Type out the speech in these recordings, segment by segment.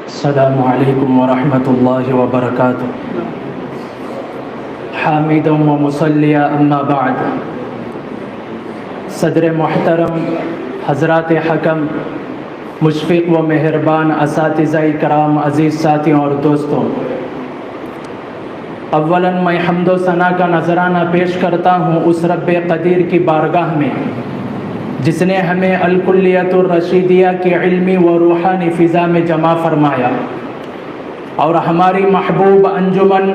السلام علیکم ورحمۃ اللہ وبرکاتہ۔ حامدا و مصلیٰ اما بعد۔ صدر محترم، حضرات حکم، مشفق و مہربان اساتذہ کرام، عزیز ساتھیوں اور دوستوں، اولاً میں حمد و ثنا کا نذرانہ پیش کرتا ہوں اس رب قدیر کی بارگاہ میں جس نے ہمیں الکلیۃ الرشیدیہ کی علمی و روحانی فضا میں جمع فرمایا اور ہماری محبوب انجمن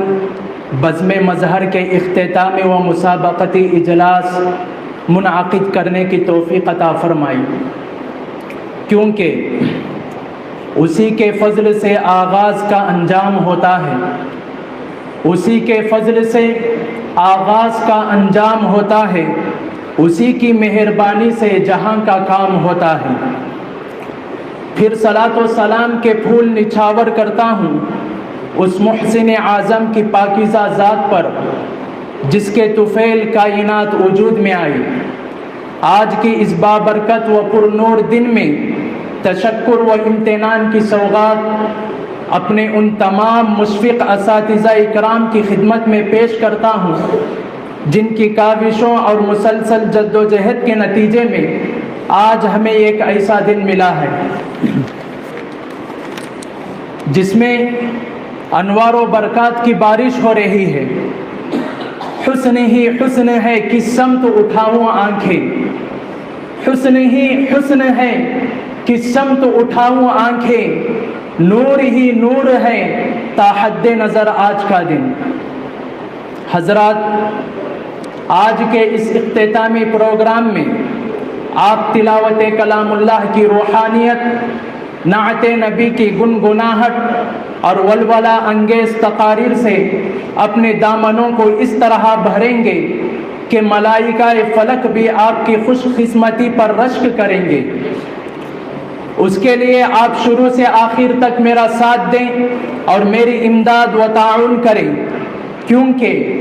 بزم مظہر کے اختتام و مسابقتی اجلاس منعقد کرنے کی توفیق عطا فرمائی، کیونکہ اسی کے فضل سے آغاز کا انجام ہوتا ہے، اسی کے فضل سے آغاز کا انجام ہوتا ہے، اسی کی مہربانی سے جہاں کا کام ہوتا ہے۔ پھر صلاۃ و سلام کے پھول نچھاور کرتا ہوں اس محسن اعظم کی پاکیزہ ذات پر جس کے طفیل کائنات وجود میں آئی۔ آج کی اس بابرکت و پر نور دن میں تشکر و امتنان کی سوغات اپنے ان تمام مشفق اساتذہ اکرام کی خدمت میں پیش کرتا ہوں جن کی کاوشوں اور مسلسل جد و جہد کے نتیجے میں آج ہمیں ایک ایسا دن ملا ہے جس میں انوار و برکات کی بارش ہو رہی ہے۔ حسن ہی حسن ہے کس سمت اٹھاؤں آنکھیں، حسن ہی حسن ہے کس سمت اٹھاؤں آنکھیں، نور ہی نور ہے تا حد نظر آج کا دن۔ حضرات، آج کے اس اختتامی پروگرام میں آپ تلاوت کلام اللہ کی روحانیت، نعت نبی کی گنگناہٹ اور ولولہ انگیز تقاریر سے اپنے دامنوں کو اس طرح بھریں گے کہ ملائکہ فلک بھی آپ کی خوش قسمتی پر رشک کریں گے۔ اس کے لیے آپ شروع سے آخر تک میرا ساتھ دیں اور میری امداد و تعاون کریں، کیونکہ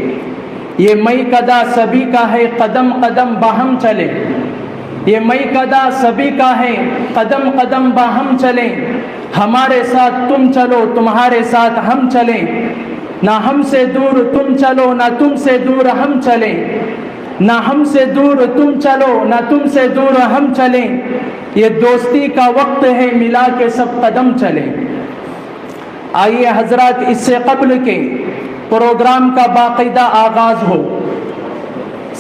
یہ مئی کدا سبھی کا ہے، قدم قدم باہم چلیں۔ یہ مئی کدا سبھی کا ہے، قدم قدم باہم چلیں۔ ہمارے ساتھ تم چلو، تمہارے ساتھ ہم چلیں، نہ ہم سے دور تم چلو، نہ تم سے دور ہم چلیں، نہ ہم سے دور تم چلو، نہ تم سے دور ہم چلیں۔ یہ دوستی کا وقت ہے، ملا کے سب قدم چلیں۔ آئیے حضرات، اس سے قبل کے پروگرام کا باقاعدہ آغاز ہو،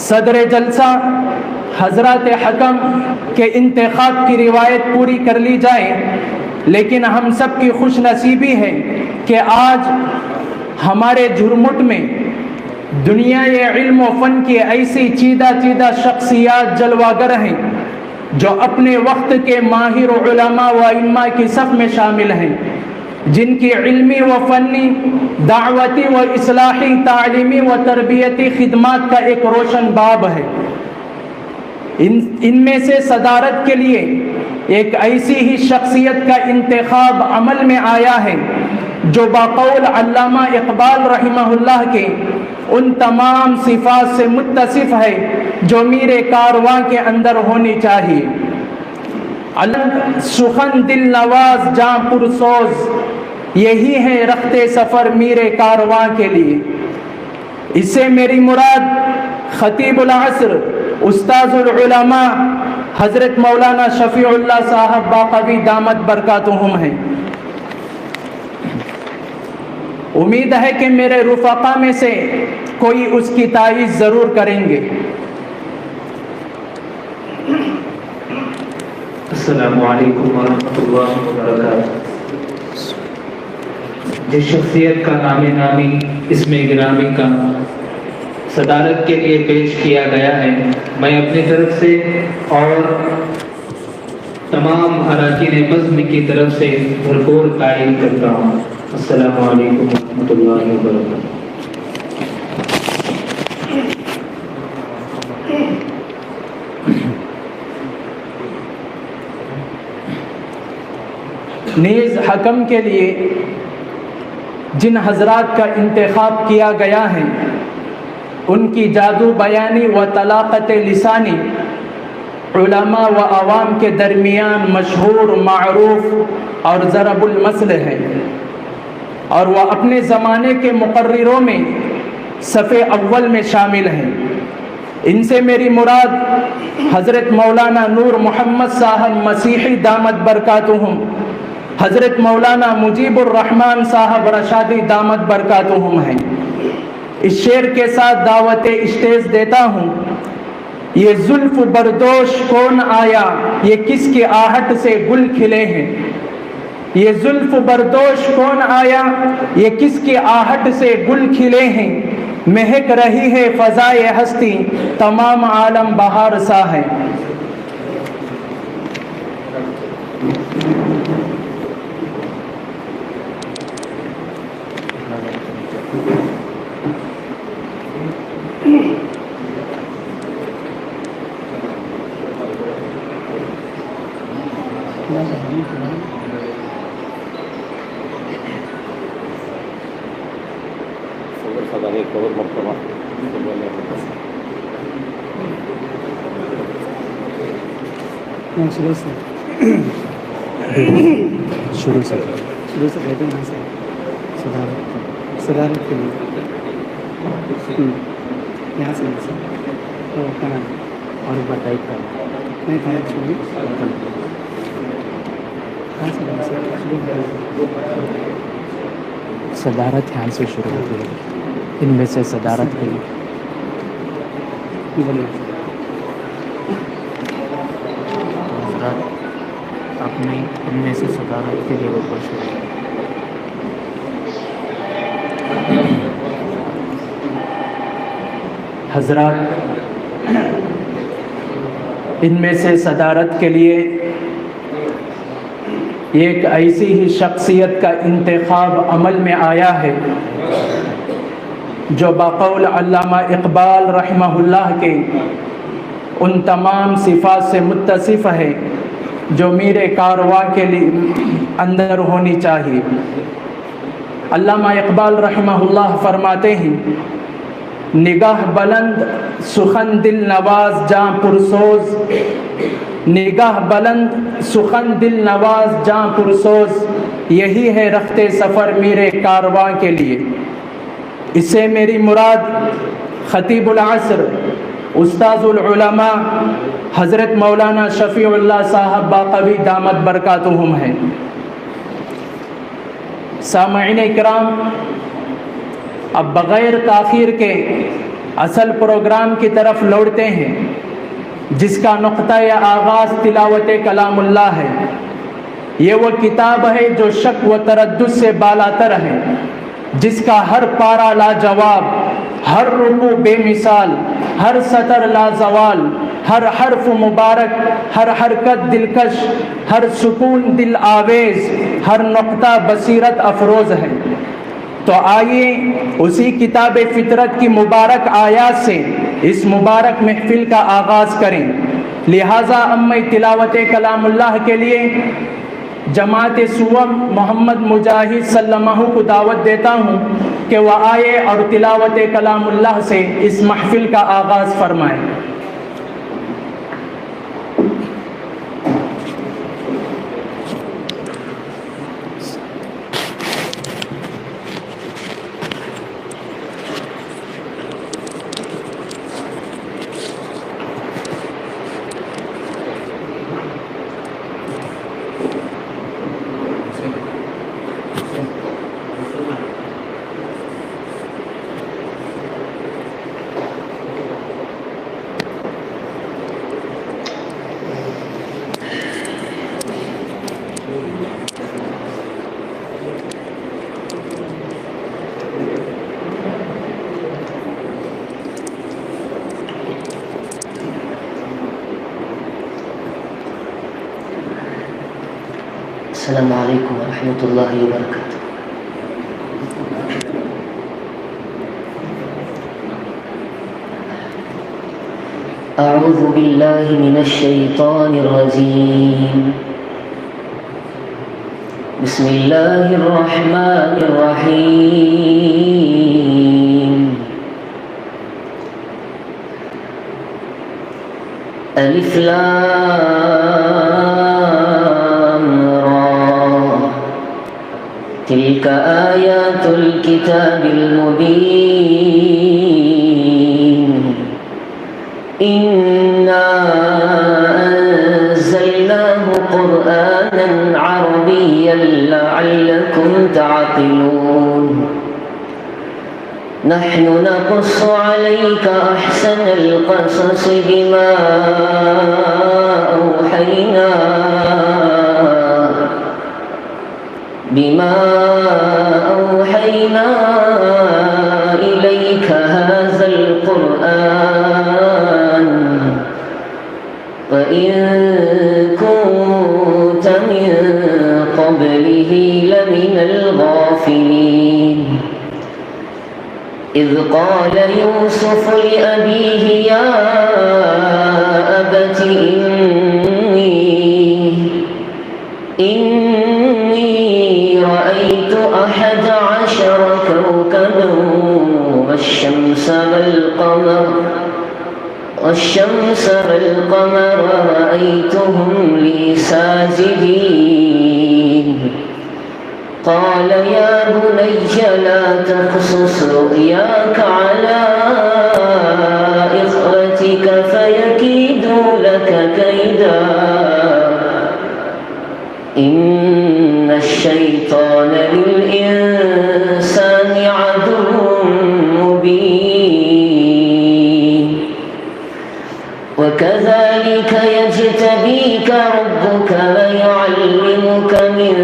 صدر جلسہ حضرات حکم کے انتخاب کی روایت پوری کر لی جائے، لیکن ہم سب کی خوش نصیبی ہے کہ آج ہمارے جھرمٹ میں دنیا علم و فن کی ایسی چیدہ چیدہ شخصیات جلوہ گر ہیں جو اپنے وقت کے ماہر علماء و ائمہ کی صف میں شامل ہیں، جن کی علمی و فنی، دعوتی و اصلاحی، تعلیمی و تربیتی خدمات کا ایک روشن باب ہے۔ ان میں سے صدارت کے لیے ایک ایسی ہی شخصیت کا انتخاب عمل میں آیا ہے جو بقول علامہ اقبال رحمہ اللہ کے ان تمام صفات سے متصف ہے جو میر کارواں کے اندر ہونی چاہیے۔ سخن دل نواز جاں پرسوز، یہی ہے رخت سفر میر کارواں کے لیے۔ اس سے میری مراد خطیب العصر، استاذ العلماء حضرت مولانا شفیع اللہ صاحب باقوی دامت برکاتہم ہیں۔ امید ہے کہ میرے رفقا میں سے کوئی اس کی تائید ضرور کریں گے۔ السلام علیکم ورحمۃ اللہ وبرکاتہ۔ جس شخصیت کا نام نامی اسم گرامی کا صدارت کے لیے پیش کیا گیا ہے، میں اپنی طرف سے اور تمام اراکین بزم کی طرف سے بھرپور تعریف کرتا ہوں۔ السلام علیکم ورحمۃ اللہ وبرکاتہ۔ نیز حکم کے لیے جن حضرات کا انتخاب کیا گیا ہے ان کی جادو بیانی و طلاقت لسانی علماء و عوام کے درمیان مشہور، معروف اور ضرب المثل ہیں، اور وہ اپنے زمانے کے مقرروں میں صف اول میں شامل ہیں۔ ان سے میری مراد حضرت مولانا نور محمد صاحب مسیحی دامت برکاتہم، حضرت مولانا مجیب الرحمن صاحب رشادی دامت برکاتہم ہیں۔ اس شعر کے ساتھ دعوت اسٹیج دیتا ہوں۔ یہ زلف بردوش کون آیا، یہ کس کی آہٹ سے گل کھلے ہیں۔ یہ زلف بردوش کون آیا، یہ کس کی آہٹ سے گل کھلے ہیں۔ مہک رہی ہے فضائے ہستی، تمام عالم بہار سا ہے۔ شروع سے بیٹھے ہیں صدارت کے لیے یہاں سے اور ایک بار ٹائپ کرنا نہیں تھا صدارت یہاں سے شروع ہوتی ہے، ان میں سے صدارت کے لیے اپنے ان میں سے صدارت کے لیے اوپر شروع حضرات، ان میں سے صدارت کے لیے ایک ایسی ہی شخصیت کا انتخاب عمل میں آیا ہے جو بقول علامہ اقبال رحمہ اللہ کے ان تمام صفات سے متصف ہے جو میرے کارواں کے لیے اندر ہونی چاہیے۔ علامہ اقبال رحمہ اللہ فرماتے ہیں، نگاہ بلند سخن دل نواز جاں پرسوز، نگاہ بلند سخن دل نواز جاں پرسوز، یہی ہے رخت سفر میرے کارواں کے لیے۔ اس سے میری مراد خطیب العصر استاذ العلماء حضرت مولانا شفیع اللہ صاحب باقوی دامت برکاتہم ہیں۔ سامعین کرام، اب بغیر تاخیر کے اصل پروگرام کی طرف لوٹتے ہیں، جس کا نقطۂ آغاز تلاوت کلام اللہ ہے۔ یہ وہ کتاب ہے جو شک و تردد سے بالاتر ہے، جس کا ہر پارہ لاجواب، ہر رکوع بے مثال، ہر سطر لازوال، ہر حرف مبارک، ہر حرکت دلکش، ہر سکون دل آویز، ہر نقطہ بصیرت افروز ہے۔ تو آئیے اسی کتاب فطرت کی مبارک آیات سے اس مبارک محفل کا آغاز کریں۔ لہٰذا میں تلاوت کلام اللہ کے لیے جماعت سوم محمد مجاہد سلمہ کو دعوت دیتا ہوں کہ وہ آئے اور تلاوت کلام اللہ سے اس محفل کا آغاز فرمائیں۔ السلام علیکم ورحمۃ اللہ وبرکاتہ۔ اعوذ باللہ من الشیطان الرجیم، بسم اللہ الرحمن الرحیم۔ الف لام را، تلك آيات الكتاب المبين إنا أنزلناه قرآنا عربيا لعلكم تعقلون نحن نقص عليك أحسن القصص بما أوحينا إليك هذا القرآن وإن كنت من قبله لمن الغافلين إذ قال يوسف لأبيه يا أبت إني رأيت 11 كوكبا والشمس والقمر رأيتهم لي ساجدين قال يا بني لا تقصص رؤياك على إخوتك فيكيدوا لك كيدا إن الشيطان للإنسان عدو مبين وكذلك يجتبيك ربك ويعلمك من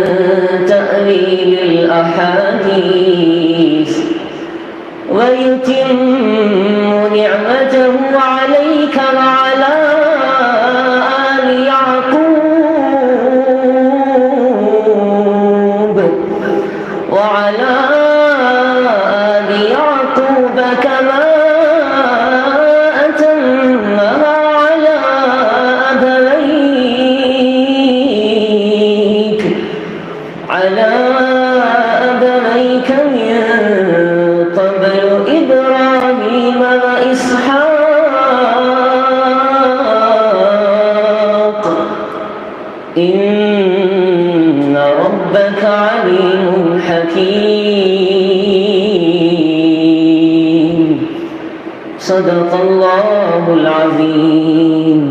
تأويل الأحاديث ويتم نعمته عليك وعلى آل يعقوب كما أتمها على أبويك من قبل إبراهيم وإسحاق إن ربك عليم حكيم صدق الله العظيم.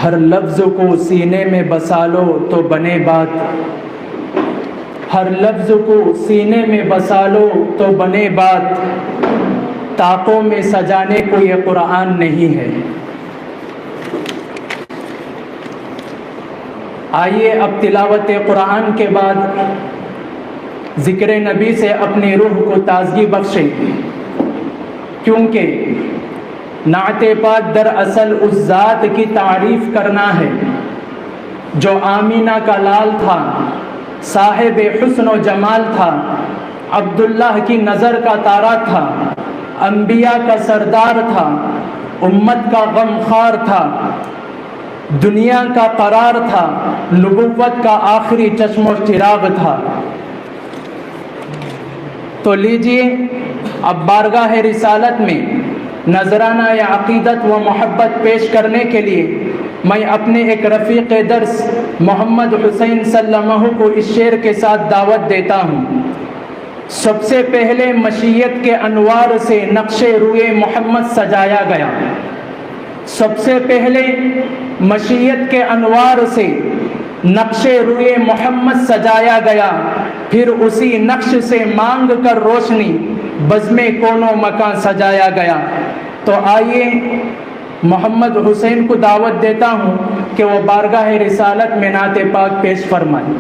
ہر لفظ کو سینے میں بسا لو تو بنے بات، ہر لفظ کو سینے میں بسا لو تو بنے بات، طاقوں میں سجانے کو یہ قرآن نہیں ہے۔ آئیے اب تلاوت قرآن کے بعد ذکر نبی سے اپنی روح کو تازگی بخشیں، کیونکہ نعت پاک دراصل اس ذات کی تعریف کرنا ہے جو آمینہ کا لال تھا، صاحب حسن و جمال تھا، عبداللہ کی نظر کا تارا تھا، انبیاء کا سردار تھا، امت کا غمخوار تھا، دنیا کا قرار تھا، نبوت کا آخری چشم و چراغ تھا۔ تو لیجئے اب بارگاہ رسالت میں نذرانہ یا عقیدت و محبت پیش کرنے کے لیے میں اپنے ایک رفیق درس محمد حسین سلمہ کو اس شعر کے ساتھ دعوت دیتا ہوں۔ سب سے پہلے مشیت کے انوار سے نقش روئے محمد سجایا گیا، سب سے پہلے مشیت کے انوار سے نقش روئے محمد سجایا گیا، پھر اسی نقش سے مانگ کر روشنی بزم کون و مکان سجایا گیا۔ تو آئیے محمد حسین کو دعوت دیتا ہوں کہ وہ بارگاہ رسالت میں نعت پاک پیش فرمائیں۔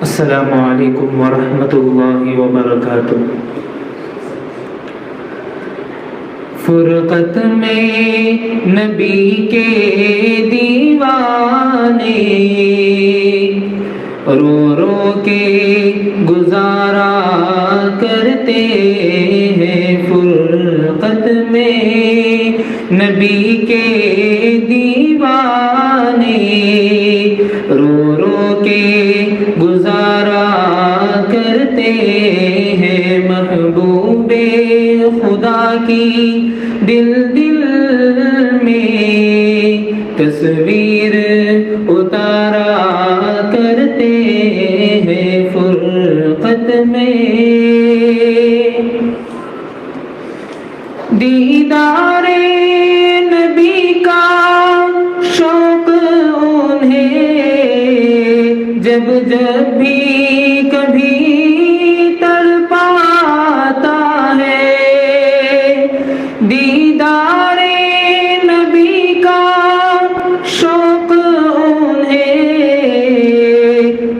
السلام علیکم ورحمۃ اللہ وبرکاتہ۔ فرقت میں نبی کے دیوار رو رو کے گزارا کرتے ہیں فرقت میں نبی کے دیوانے، رو رو کے گزارا کرتے ہیں محبوب خدا کی دل دل میں تصویر اتارا کرتے ہیں فرقت میں، دیدار نبی کا شوق انہیں جب جب بھی کبھی تڑپاتا ہے، دیدار نبی کا شوق انہیں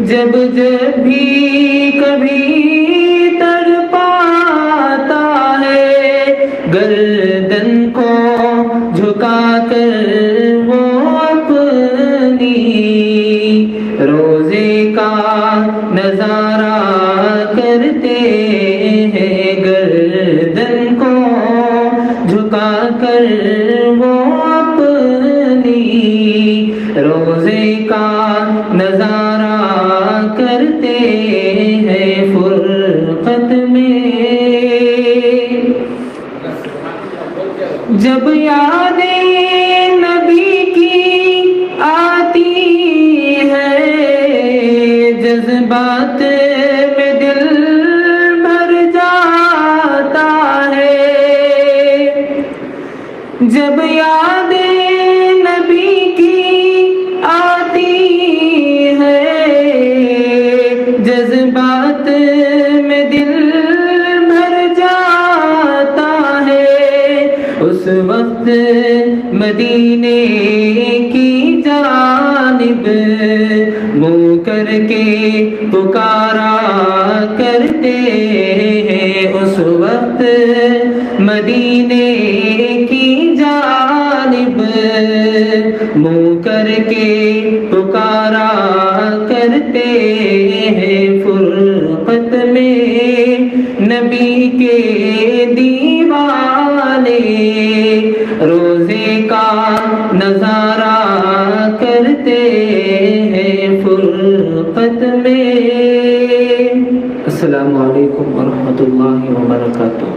جب جب بھی کبھی تڑپاتا ہے، گردن کو جھکا کر وہ اپنی روزے کا نظارہ کرتے ہیں، گردن کو جھکا کر وہ اپنی روزے کا نظارہ کرتے ہیں فرقت میں، جب یاد نبی کی آتی ہے جذبات میں دل بھر جاتا ہے، جب یاد نبی کی آتی ہے جذبات میں دل بھر جاتا ہے، اس وقت مدینے کی جانب منہ کر کے پکارا کرتے ہیں، اس وقت مدینے کی جانب منہ کر کے پکارا کرتے ہیں فرقت میں نبی کے دیوانے، روزے کا نظارہ کرتے ہیں فرقت میں۔ السلام علیکم ورحمۃ اللہ وبرکاتہ۔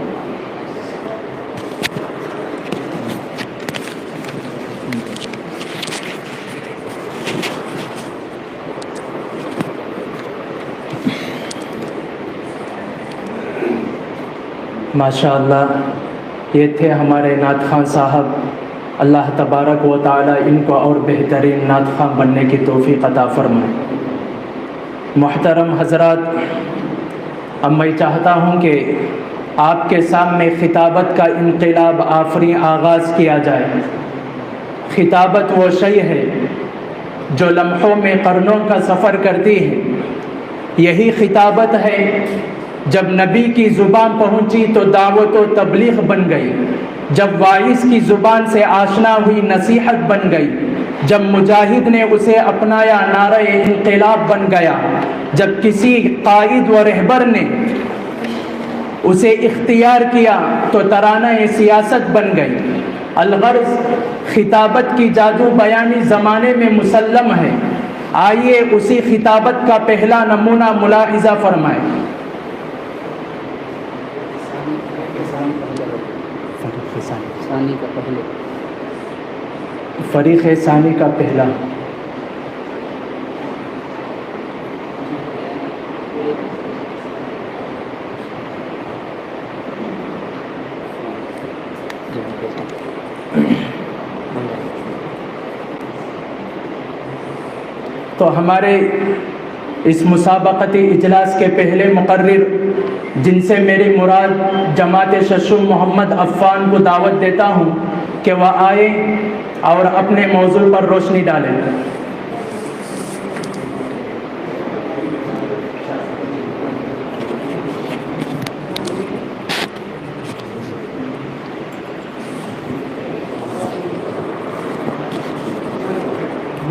ماشاءاللہ، یہ تھے ہمارے نعت خواں صاحب، اللہ تبارک و تعالی ان کو اور بہترین نعت خواں بننے کی توفیق عطا فرمائے۔ محترم حضرات، اب میں چاہتا ہوں کہ آپ کے سامنے خطابت کا انقلاب آفریں آغاز کیا جائے۔ خطابت وہ شے ہے جو لمحوں میں قرنوں کا سفر کرتی ہے، یہی خطابت ہے جب نبی کی زبان پہنچی تو دعوت و تبلیغ بن گئی، جب وائس کی زبان سے آشنا ہوئی نصیحت بن گئی، جب مجاہد نے اسے اپنایا نعرہ انقلاب بن گیا، جب کسی قائد و رہبر نے اسے اختیار کیا تو ترانہ سیاست بن گئی۔ الغرض خطابت کی جادو بیانی زمانے میں مسلم ہے۔ آئیے اسی خطابت کا پہلا نمونہ ملاحظہ فرمائیں۔ فریق ثانی کا پہلا تو ہمارے اس مسابقتی اجلاس کے پہلے مقرر، جن سے میری مراد جماعت ششم محمد عفان کو دعوت دیتا ہوں کہ وہ آئے اور اپنے موضوع پر روشنی ڈالیں۔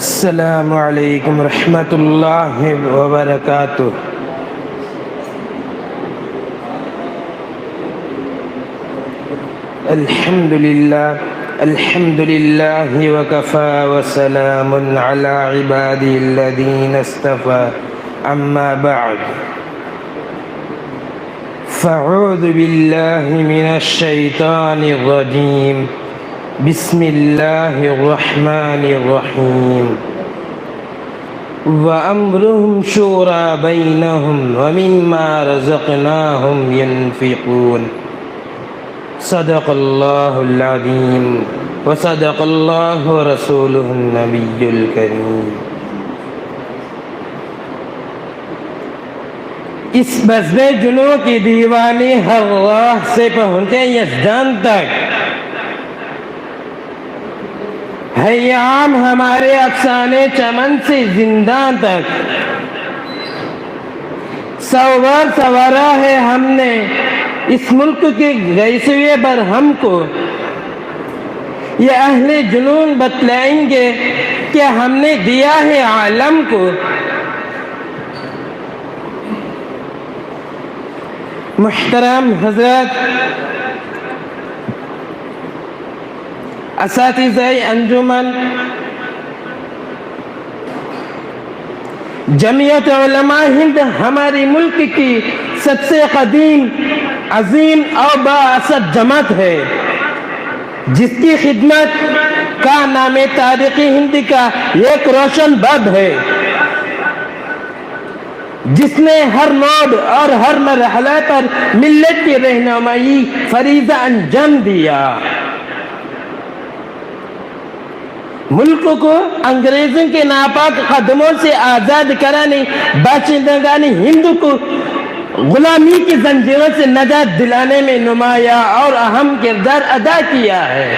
السلام علیکم ورحمۃ اللہ وبرکاتہ. الحمد للہ وکفى وسلام علی عباده الذین اصطفى. اما بعد فاعوذ باللہ من الشیطان الرجیم. بسم اللہ الرحمن الرحیم. وَأَمْرُهُمْ شُورَى بَيْنَهُمْ وَمِمَّا رَزَقْنَاهُمْ يُنْفِقُونَ. صدق اللہ العظیم وصدق اللہ رسولہ النبی الکریم. اس بزم جنوں کی دیوانی ہر راہ سے پہنچے یزدان تک ہے یہ عام ہمارے افسانے چمن سے زندان تک. سوار سوارا ہے ہم نے اس ملک کے غیثوے پر ہم کو. یہ اہل جنون بتلائیں گے کہ ہم نے دیا ہے عالم کو. محترم حضرات، اساتذہ انجمن، جمعیت علماء ہند ہماری ملک کی سب سے قدیم، عظیم اور بااثر جماعت ہے، جس کی خدمت کا نام تاریخ ہند کا ایک روشن باب ہے، جس نے ہر موڑ اور ہر مرحلہ پر ملت کی رہنمائی فریضہ انجام دیا. ملک کو انگریزوں کے ناپاک قدموں سے آزاد کرانے، باشندگان ہند کو غلامی کی زنجیروں سے نجات دلانے میں نمایاں اور اہم کردار ادا کیا ہے.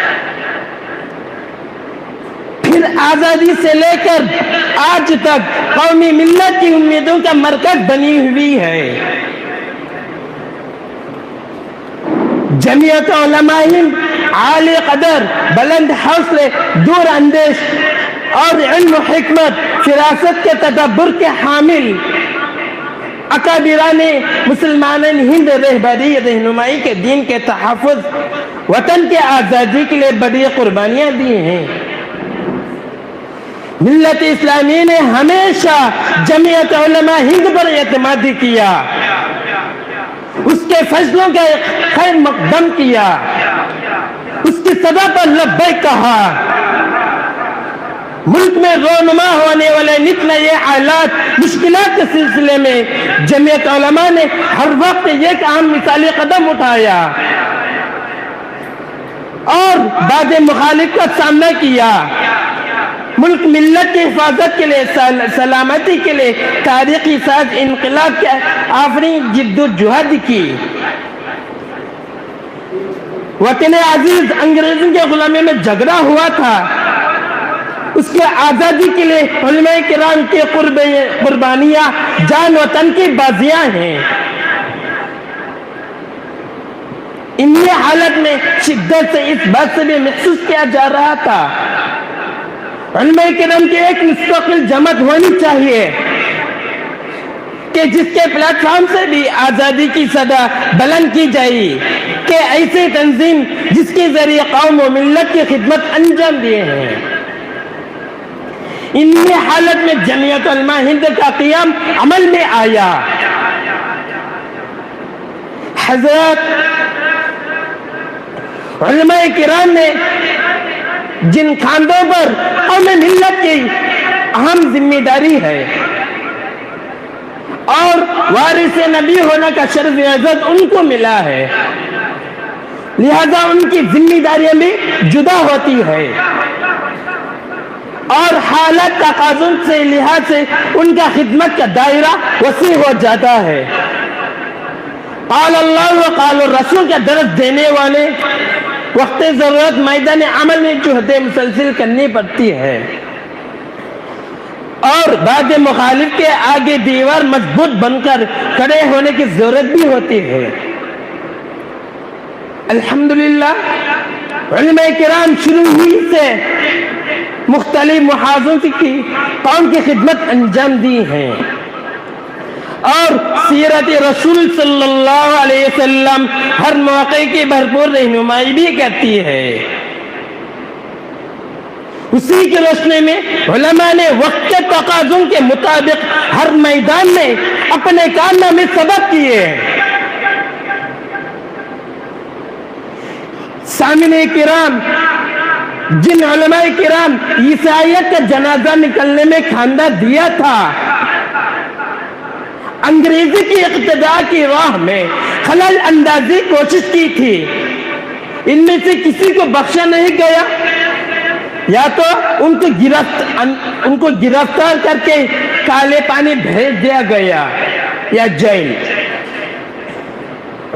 پھر آزادی سے لے کر آج تک قومی ملت کی امیدوں کا مرکز بنی ہوئی ہے. جمعیت علماء ہند عالی قدر، بلند حوصلے، دور اندیش اور علم و حکمت، فراست کے تدبر کے حامل اکابران مسلمان ہند رہبری رہنمائی کے دین کے تحفظ، وطن کے آزادی کے لیے بڑی قربانیاں دی ہیں. ملت اسلامی نے ہمیشہ جمعیت علماء ہند پر اعتماد کیا، اس کے فیصلوں کا خیر مقدم کیا، اس کی صدا پر لبیک کہا. ملک میں رونما ہونے والے نت نئے حالات، مشکلات کے سلسلے میں جمعیت علماء نے ہر وقت ایک اہم مثالی قدم اٹھایا اور بعد مخالف کا سامنا کیا. ملک ملت کی حفاظت کے لیے، سلامتی کے لیے تاریخی ساز انقلاب کے آفرین جد و جہد کی. وطن عزیز انگریزوں کے غلامی میں جھگڑا ہوا تھا، اس کے آزادی کے لیے علماء کرام کی قربانیاں جان وطن کی بازیاں ہیں. انہی حالت میں شدت سے اس بات سے بھی محسوس کیا جا رہا تھا علماء کرام کی ایک مستقل جماعت ہونی چاہیے کہ جس کے پلیٹ فارم سے بھی آزادی کی صدا بلند کی جائے، کہ ایسی تنظیم جس کے ذریعے قوم و ملت کی خدمت انجام دیے ہیں. انہی حالت میں جمعیت علماء ہند کا قیام عمل میں آیا. حضرات، علماء کرام نے جن کاندھوں پر قوم ملت کی اہم ذمہ داری ہے اور وارث نبی ہونے کا شرف عزت ان کو ملا ہے، لہذا ان کی ذمہ داریاں بھی جدا ہوتی ہے اور حالت تقاضوں سے لحاظ سے ان کا خدمت کا دائرہ وسیع ہو جاتا ہے. قال اللہ و قال الرسول کا درس دینے والے، وقت ضرورت میدان عمل میں جہد مسلسل کرنی پڑتی ہے اور بعد مخالف کے آگے دیوار مضبوط بن کر کھڑے ہونے کی ضرورت بھی ہوتی ہے۔ الحمدللہ علماء کرام شروع ہی سے مختلف محاذوں کی قوم کی خدمت انجام دی ہیں اور سیرت رسول صلی اللہ علیہ وسلم ہر موقع کی بھرپور رہنمائی بھی کرتی ہے۔ اسی کی روشنی میں علماء نے وقت کے تقاضوں کے مطابق ہر میدان میں اپنے کارنامے سبق کیے ہیں۔ سامعین کرام، جن علماء کرام عیسائیت کا جنازہ نکلنے میں کھاندہ دیا تھا، انگریزی کی اقتداء کی راہ میں خلل اندازی کوشش کی تھی، ان میں سے کسی کو بخشا نہیں گیا، یا تو ان کو گرفتار کر کے کالے پانی بھیج دیا گیا یا جیل۔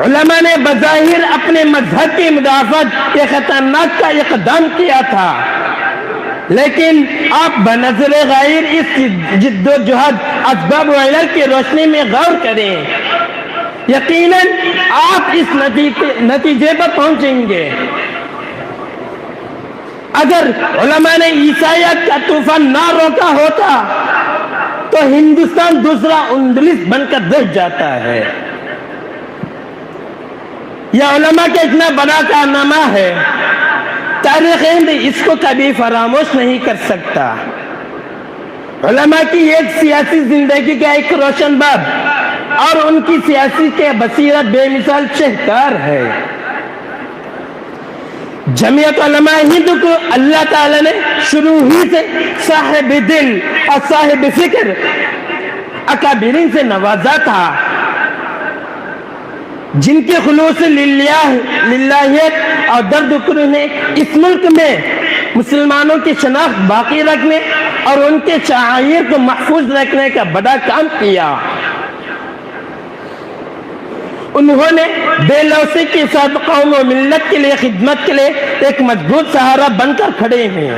علماء نے بظاہر اپنے مذہب کی مدافعت یہ خطرناک کا اقدام کیا تھا، لیکن آپ بنظر غیر اس جد و جہد اسباب و علل کی روشنی میں غور کریں، یقیناً آپ اس نتیجے پر پہنچیں گے۔ اگر علماء نے عیسائیت کا طوفان نہ روکا ہوتا تو ہندوستان دوسرا اندلس بن کر رہ جاتا ہے۔ یہ علماء کا اتنا بڑا کارنامہ ہے، تاریخ ہند اس کو کبھی فراموش نہیں کر سکتا۔ علماء کی ایک سیاسی زندگی کا ایک روشن باب اور ان کی سیاسی کے بصیرت بے مثال شہکار ہے۔ جمعیت علماء ہند کو اللہ تعالی نے شروع ہی سے صاحب دل اور صاحب فکر اکابرین سے نوازا تھا، جن کے خلوص للہیت اور درد کر نے اس ملک میں مسلمانوں کی شناخت باقی رکھنے اور ان کے شعائر کو محفوظ رکھنے کا بڑا کام کیا۔ انہوں نے بے لوثی کے ساتھ قوم و ملت کے لیے خدمت کے لیے ایک مضبوط سہارا بن کر کھڑے ہیں۔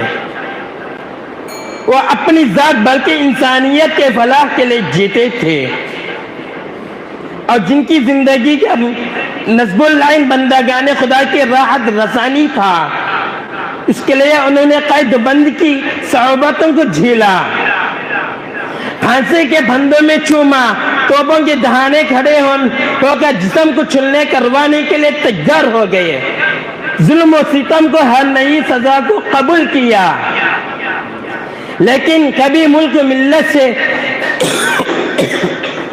وہ اپنی ذات بلکہ انسانیت کے فلاح کے لیے جیتے تھے، اور جن کی زندگی کا نصب العین بندگان خدا کی راحت رسانی تھا، اس کے لیے انہوں نے قید بند کی صعوباتوں کو جھیلا، پھانسی کے پھندوں میں چوما، توپوں کے دہانے کھڑے ہو کر جسم کو چھلنے کروانے کے لیے تیار ہو گئے، ظلم و ستم کو ہر نئی سزا کو قبول کیا، لیکن کبھی ملک و ملت سے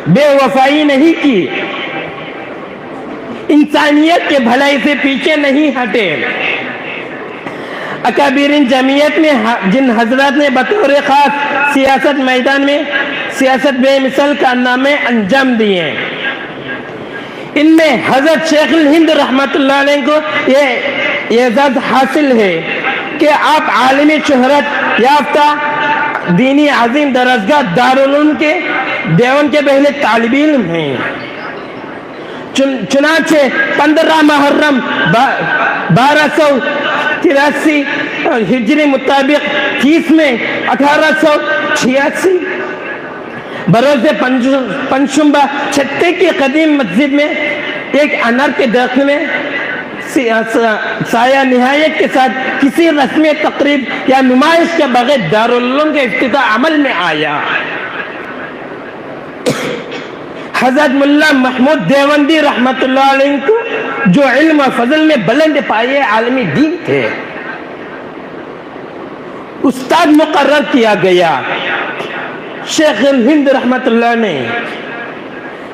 بے وفائی نہیں کی، انسانیت کے بھلائی سے پیچھے نہیں ہٹے۔ اکابرین جمعیت میں جن حضرات نے بطور خاص سیاست میدان میں سیاست بے مثال کارنامے انجام دیے، ان میں حضرت شیخ الہند رحمت اللہ علیہ کو یہ اعزاز حاصل ہے کہ آپ عالمی شہرت یافتہ دینی عظیم درسگاہ دارالعلوم کے دیوبند کے پہلے طالب علم ہیں۔ چنانچہ 15 محرم 1283 ہجری مطابق 30 میں 1886 بروز پنجشنبہ چھتے کی قدیم مسجد میں ایک انار کے درخت میں سایہ نہایت کے ساتھ کسی رسمی تقریب یا نمائش کے بغیر دارالعلوم کے افتتاح عمل میں آیا۔ حضرت ملا محمود دیوبندی رحمت اللہ علیہ کو جو علم و فضل میں بلند پائے عالمی دین تھے، استاد مقرر کیا گیا۔ شیخ الہند رحمت اللہ نے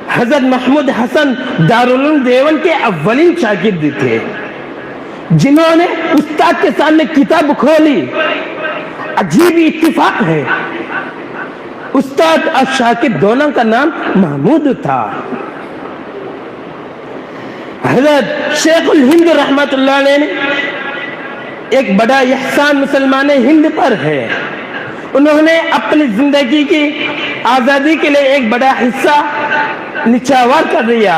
حضرت محمود حسن دارالعلوم دیوبند کے اولین شاگرد تھے، جنہوں نے استاد کے سامنے کتاب کھولی۔ عجیب اتفاق ہے، استاد اور شاگرد دونوں کا نام محمود تھا۔ حضرت شیخ الہند رحمت اللہ علیہ نے ایک بڑا احسان مسلمان ہند پر ہے، انہوں نے اپنی زندگی کی آزادی کے لیے ایک بڑا حصہ نچھاور کر دیا۔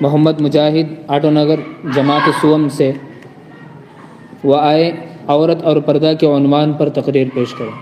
محمد مجاہد آٹو نگر جماعت سوم سے وہ آئے عورت اور پردہ کے عنوان پر تقریر پیش کریں۔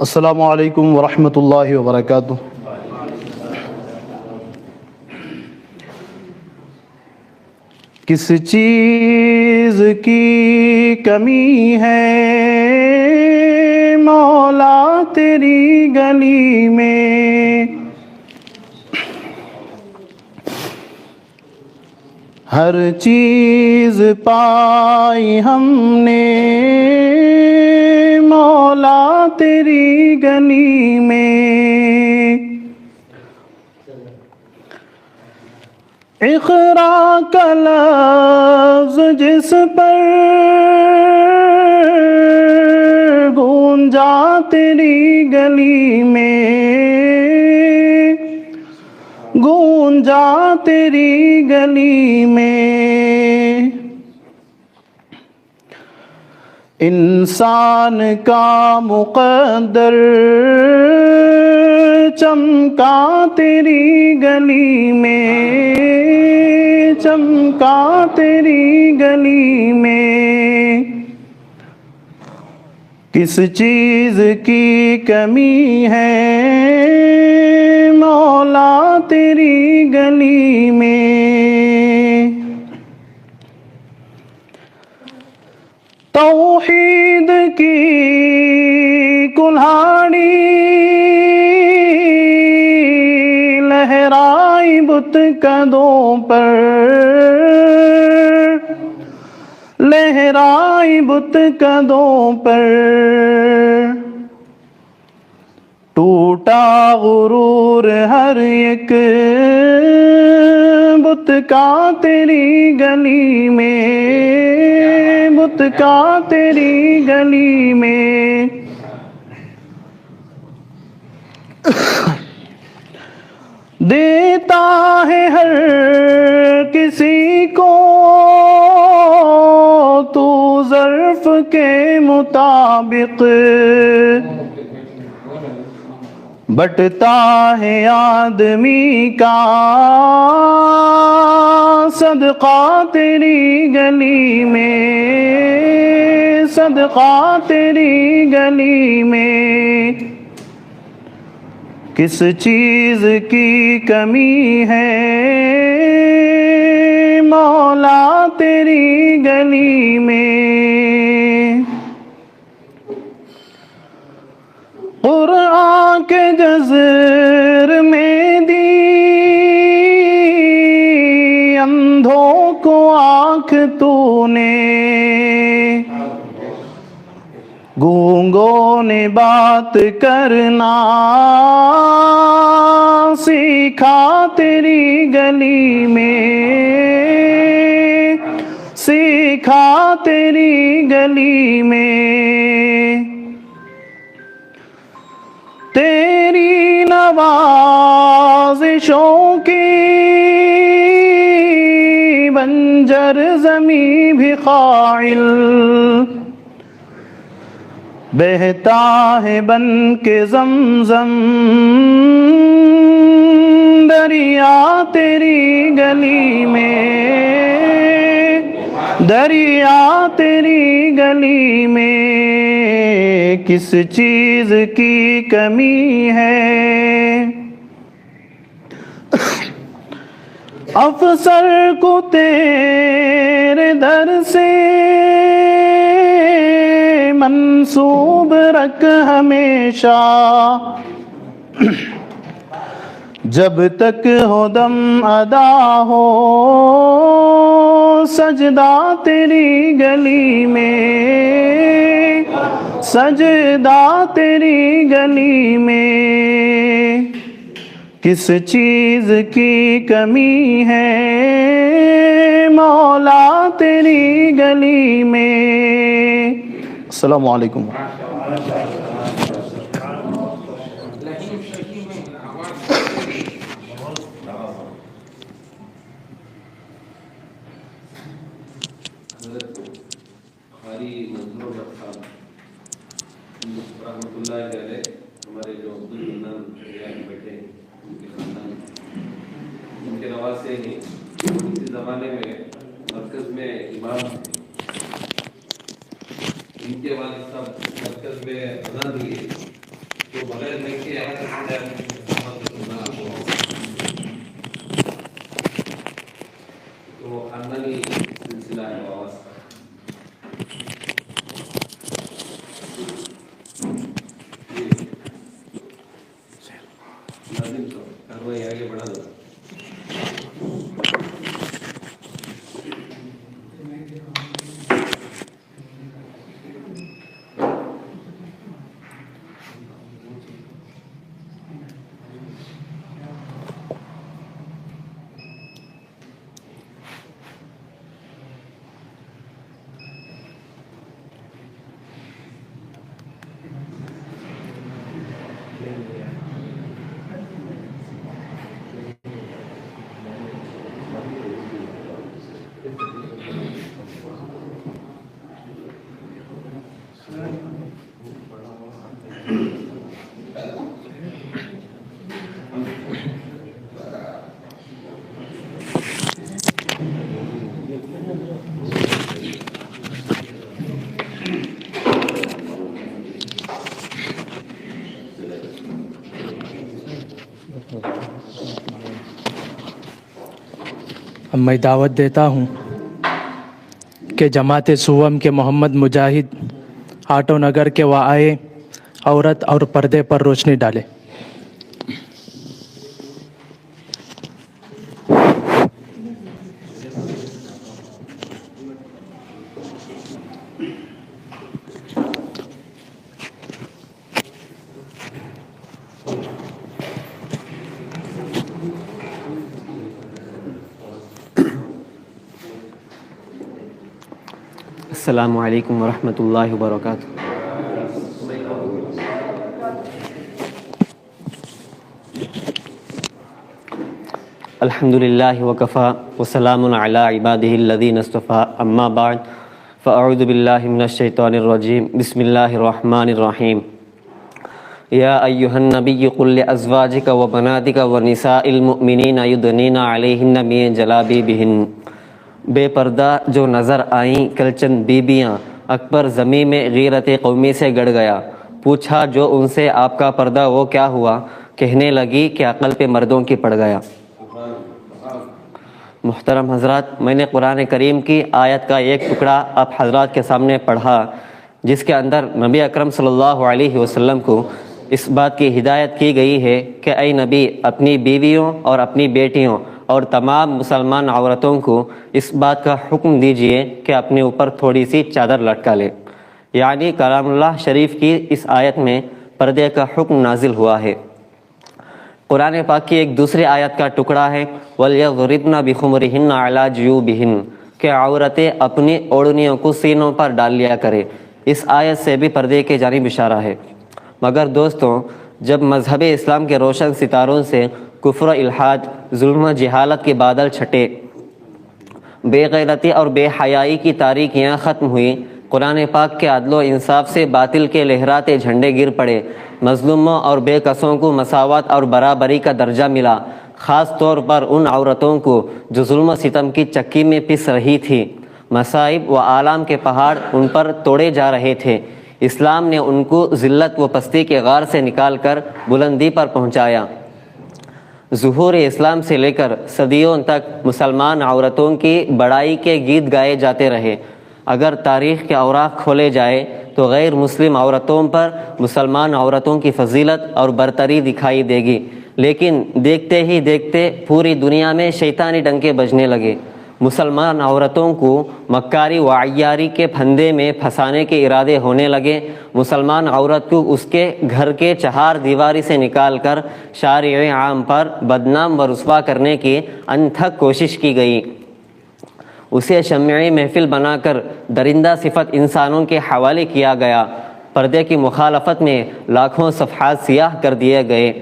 السلام علیکم ورحمۃ اللہ وبرکاتہ۔ کس چیز کی کمی ہے مولا تیری گلی میں، ہر چیز پائی ہم نے مولا تیری گلی میں، اقرا کا لفظ جس پر گونجا تیری گلی میں، گونجا تیری گلی میں، انسان کا مقدر چمکا تیری گلی میں، چمکا تیری گلی میں، کس چیز کی کمی ہے مولا تیری گلی میں، توحید کی کلہاڑی لہرائی بت قدوں پر، لہرائی بت قدوں پر، ٹوٹا غرور ہر ایک بت کا تیری گلی میں، بت کا تیری گلی میں، دیتا ہے ہر کسی کو تو ظرف کے مطابق، بٹتا ہے آدمی کا صدقہ تیری گلی میں، صدقہ تیری گلی میں، کس چیز کی کمی ہے مولا تیری گلی میں، قرآن کے جزر میں دی اندھوں کو آنکھ تو نے، گونگوں نے بات کرنا سیکھا تیری گلی میں، سیکھا تیری گلی میں، تیری نوازشوں کی بنجر زمیں بھی قائل، بہتا ہے بن کے زمزم دریا تیری گلی میں، دریا تیری گلی میں، کس چیز کی کمی ہے افسر کو تیرے در سے منسوب رکھ ہمیشہ، جب تک ہو دم ادا ہو سجدہ تیری گلی میں، سجدہ تیری گلی میں، کس چیز کی کمی ہے مولا تیری گلی میں۔ السلام علیکم۔ رحمۃ اللہ علیہ ہمارے جو عبدالمنان بیٹے ان کے خاندان ان کے نواسے ہی اسی زمانے میں مرکز میں امام ان کے والد صاحب مرکز میں اذان دیے تو بغیر میں کے تو خاندانی سلسلہ ہے آواز آگے بڑھا دو۔ اب میں دعوت دیتا ہوں کہ جماعت سوم کے محمد مجاہد آٹو نگر کے وہ آئے، عورت اور پردے پر روشنی ڈالے۔ السلام علیکم ورحمۃ اللہ وبرکاتہ۔ الحمد للہ وکفا وسلام علی عبادہ الذین اصطفیٰ، اما بعد فاعوذ باللہ من الشیطان الرجیم، بسم اللہ الرحمن الرحیم۔ یا ایہا النبی قل لازواجک وبناتک ونساء المؤمنین یدنین علیہن من جلابیبہن۔ بے پردہ جو نظر آئیں کل چند بیبیاں، اکبر زمین میں غیرت قومی سے گڑ گیا، پوچھا جو ان سے آپ کا پردہ وہ کیا ہوا؟ کہنے لگی کہ عقل پہ مردوں کی پڑ گیا۔ محترم حضرات، میں نے قرآن کریم کی آیت کا ایک ٹکڑا آپ حضرات کے سامنے پڑھا جس کے اندر نبی اکرم صلی اللہ علیہ وسلم کو اس بات کی ہدایت کی گئی ہے کہ اے نبی، اپنی بیویوں اور اپنی بیٹیوں اور تمام مسلمان عورتوں کو اس بات کا حکم دیجئے کہ اپنے اوپر تھوڑی سی چادر لٹکا لے، یعنی کلام اللہ شریف کی اس آیت میں پردے کا حکم نازل ہوا ہے۔ قرآن پاک کی ایک دوسری آیت کا ٹکڑا ہے وَلْيَضْرِبْنَ بِخُمُرِهِنَّ عَلَى جُيُوبِهِنَّ کہ عورتیں اپنی اوڑھنیوں کو سینوں پر ڈال لیا کرے۔ اس آیت سے بھی پردے کی جانب اشارہ ہے۔ مگر دوستوں، جب مذہب اسلام کے روشن ستاروں سے کفر و الحاد، ظلم و جہالت کے بادل چھٹے، بے غیرتی اور بے حیائی کی تاریکیاں ختم ہوئی، قرآن پاک کے عدل و انصاف سے باطل کے لہراتے جھنڈے گر پڑے، مظلوموں اور بے کسوں کو مساوات اور برابری کا درجہ ملا، خاص طور پر ان عورتوں کو جو ظلم و ستم کی چکی میں پس رہی تھی، مصائب و آلام کے پہاڑ ان پر توڑے جا رہے تھے۔ اسلام نے ان کو ذلت و پستی کے غار سے نکال کر بلندی پر پہنچایا۔ ظہور اسلام سے لے کر صدیوں تک مسلمان عورتوں کی بڑائی کے گیت گائے جاتے رہے۔ اگر تاریخ کے اوراق کھولے جائے تو غیر مسلم عورتوں پر مسلمان عورتوں کی فضیلت اور برتری دکھائی دے گی، لیکن دیکھتے ہی دیکھتے پوری دنیا میں شیطانی ڈنکے بجنے لگے۔ مسلمان عورتوں کو مکاری و عیاری کے پھندے میں پھنسانے کے ارادے ہونے لگے۔ مسلمان عورت کو اس کے گھر کے چہار دیواری سے نکال کر شارع عام پر بدنام و رسوا کرنے کی انتھک کوشش کی گئی۔ اسے شمعی محفل بنا کر درندہ صفت انسانوں کے حوالے کیا گیا۔ پردے کی مخالفت میں لاکھوں صفحات سیاہ کر دیے گئے۔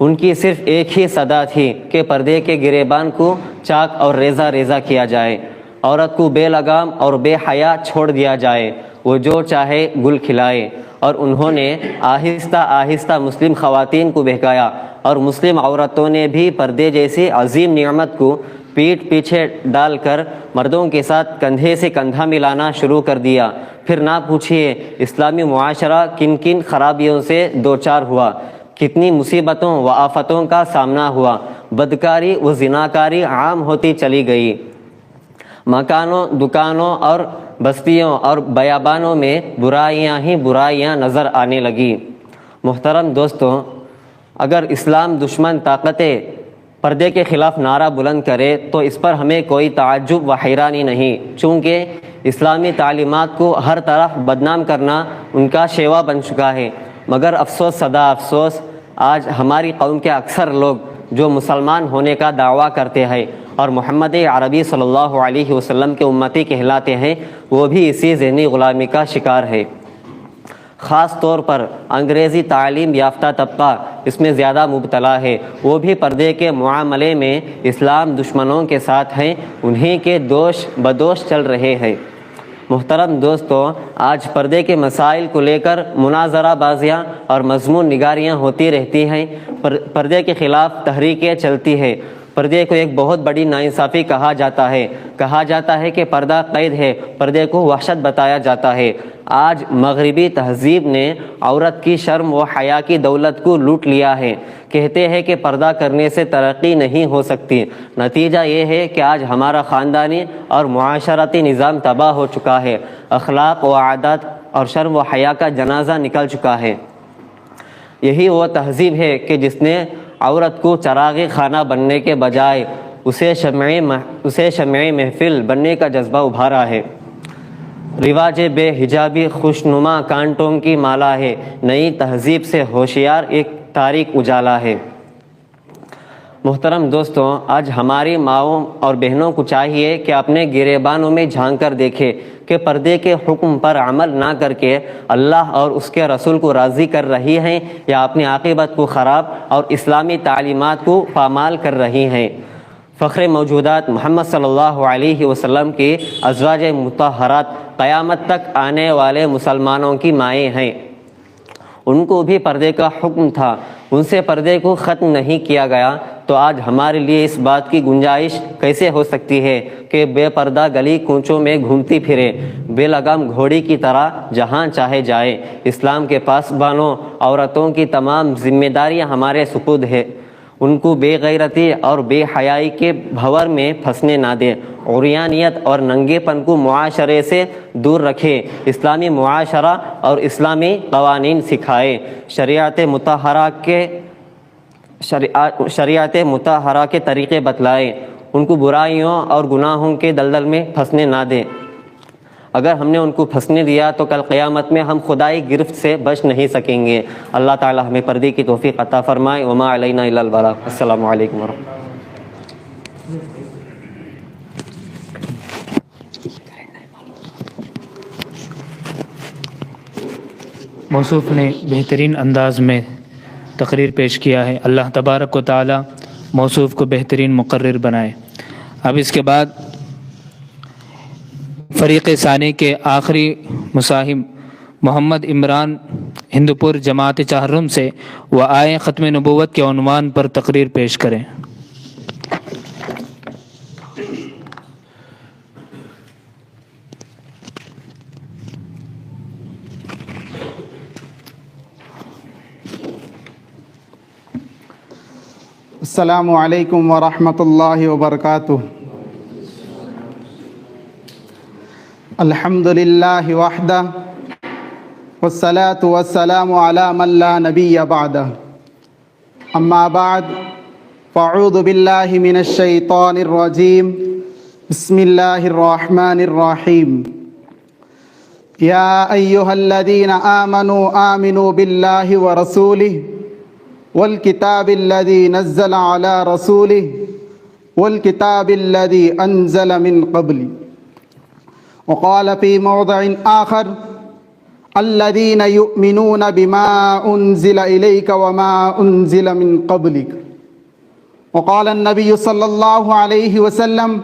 ان کی صرف ایک ہی صدا تھی کہ پردے کے گریبان کو چاک اور ریزہ ریزہ کیا جائے، عورت کو بے لگام اور بے حیا چھوڑ دیا جائے، وہ جو چاہے گل کھلائے۔ اور انہوں نے آہستہ آہستہ مسلم خواتین کو بہکایا، اور مسلم عورتوں نے بھی پردے جیسی عظیم نعمت کو پیٹھ پیچھے ڈال کر مردوں کے ساتھ کندھے سے کندھا ملانا شروع کر دیا۔ پھر نہ پوچھئے اسلامی معاشرہ کن کن خرابیوں سے دوچار ہوا، کتنی مصیبتوں و آفتوں کا سامنا ہوا۔ بدکاری و زناکاری عام ہوتی چلی گئی۔ مکانوں، دکانوں اور بستیوں اور بیابانوں میں برائیاں ہی برائیاں نظر آنے لگی۔ محترم دوستوں، اگر اسلام دشمن طاقتیں پردے کے خلاف نعرہ بلند کرے تو اس پر ہمیں کوئی تعجب و حیرانی نہیں، چونکہ اسلامی تعلیمات کو ہر طرف بدنام کرنا ان کا شیوا بن چکا ہے۔ مگر افسوس صدا افسوس، آج ہماری قوم کے اکثر لوگ جو مسلمان ہونے کا دعویٰ کرتے ہیں اور محمد عربی صلی اللہ علیہ وسلم کے امتی کہلاتے ہیں، وہ بھی اسی ذہنی غلامی کا شکار ہے۔ خاص طور پر انگریزی تعلیم یافتہ طبقہ اس میں زیادہ مبتلا ہے۔ وہ بھی پردے کے معاملے میں اسلام دشمنوں کے ساتھ ہیں، انہی کے دوش بدوش چل رہے ہیں۔ محترم دوستو، آج پردے کے مسائل کو لے کر مناظرہ بازیاں اور مضمون نگاریاں ہوتی رہتی ہیں، پردے کے خلاف تحریکیں چلتی ہیں۔ پردے کو ایک بہت بڑی ناانصافی کہا جاتا ہے کہ پردہ قید ہے، پردے کو وحشت بتایا جاتا ہے۔ آج مغربی تہذیب نے عورت کی شرم و حیا کی دولت کو لوٹ لیا ہے۔ کہتے ہیں کہ پردہ کرنے سے ترقی نہیں ہو سکتی۔ نتیجہ یہ ہے کہ آج ہمارا خاندانی اور معاشرتی نظام تباہ ہو چکا ہے، اخلاق و عادات اور شرم و حیا کا جنازہ نکل چکا ہے۔ یہی وہ تہذیب ہے کہ جس نے عورت کو چراغی خانہ بننے کے بجائے اسے شمعی محفل بننے کا جذبہ ابھارا ہے۔ رواج بے حجابی خوشنما کانٹوں کی مالا ہے، نئی تہذیب سے ہوشیار ایک تاریک اجالا ہے۔ محترم دوستوں، آج ہماری ماؤں اور بہنوں کو چاہیے کہ اپنے گریبانوں میں جھانک کر دیکھے کہ پردے کے حکم پر عمل نہ کر کے اللہ اور اس کے رسول کو راضی کر رہی ہیں یا اپنی عاقبت کو خراب اور اسلامی تعلیمات کو پامال کر رہی ہیں۔ فخر موجودات محمد صلی اللہ علیہ وسلم کی ازواج مطہرات قیامت تک آنے والے مسلمانوں کی مائیں ہیں۔ ان کو بھی پردے کا حکم تھا، ان سے پردے کو ختم نہیں کیا گیا، تو آج ہمارے لیے اس بات کی گنجائش کیسے ہو سکتی ہے کہ بے پردہ گلی کوچوں میں گھومتی پھرے، بے لگام گھوڑی کی طرح جہاں چاہے جائے۔ اسلام کے پاسبانوں عورتوں کی تمام ذمہ داریاں ہمارے سپرد ہے، ان کو بے غیرتی اور بے حیائی کے بھنور میں پھنسنے نہ دیں، عریانیت اور ننگے پن کو معاشرے سے دور رکھے، اسلامی معاشرہ اور اسلامی قوانین سکھائے، شریعت مطہرہ کے طریقے بتلائے، ان کو برائیوں اور گناہوں کے دلدل میں پھنسنے نہ دیں۔ اگر ہم نے ان کو پھنسنے دیا تو کل قیامت میں ہم خدائی گرفت سے بچ نہیں سکیں گے۔ اللہ تعالی ہمیں پردے کی توفیق عطا فرمائے۔ وما علینا الا البلاغ۔ السلام علیکم ورحمۃ اللہ۔ موصوف نے بہترین انداز میں تقریر پیش کیا ہے۔ اللہ تبارک و تعالی موصوف کو بہترین مقرر بنائے۔ اب اس کے بعد فریق ثانی کے آخری مصاحب محمد عمران ہندوپور جماعت چہرم سے وہ آئے ختم نبوت کے عنوان پر تقریر پیش کریں۔ السلام علیکم ورحمۃ اللہ وبرکاتہ. الحمد للہ وحدہ والصلاة والسلام علی من لا نبی بعدہ. اما بعد فاعوذ باللہ من الشیطان الرجیم. بسم اللہ الرحمن الرحیم. یا ایہا الذین آمنوا آمنوا باللہ ورسولہ والکتاب الذی نزل علی رسولہ والکتاب الذی انزل من قبل. وقال في موضع آخر الذين يؤمنون بما أنزل إليك وما أنزل من قبلك. وقال النبي صلى الله عليه وسلم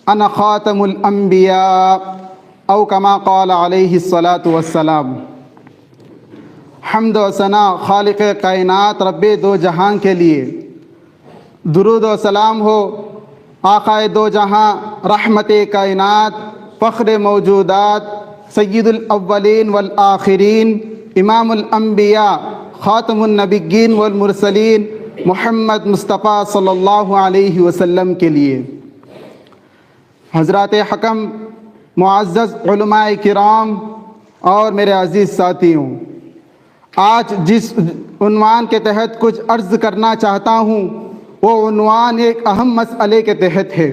أنا خاتم الأنبياء أو كما قال عليه الصلاة والسلام. حمد و ثنا خالق کائنات رب دو جہاں کے لیے، درود و سلام ہو آقائے دو جہاں رحمت کائنات فخر موجودات سید الاولین والآخرین امام الانبیاء خاتم النبیین والمرسلین محمد مصطفیٰ صلی اللہ علیہ وسلم کے لیے. حضرات حکم، معزز علماء کرام اور میرے عزیز ساتھیوں، آج جس عنوان کے تحت کچھ عرض کرنا چاہتا ہوں وہ عنوان ایک اہم مسئلے کے تحت ہے.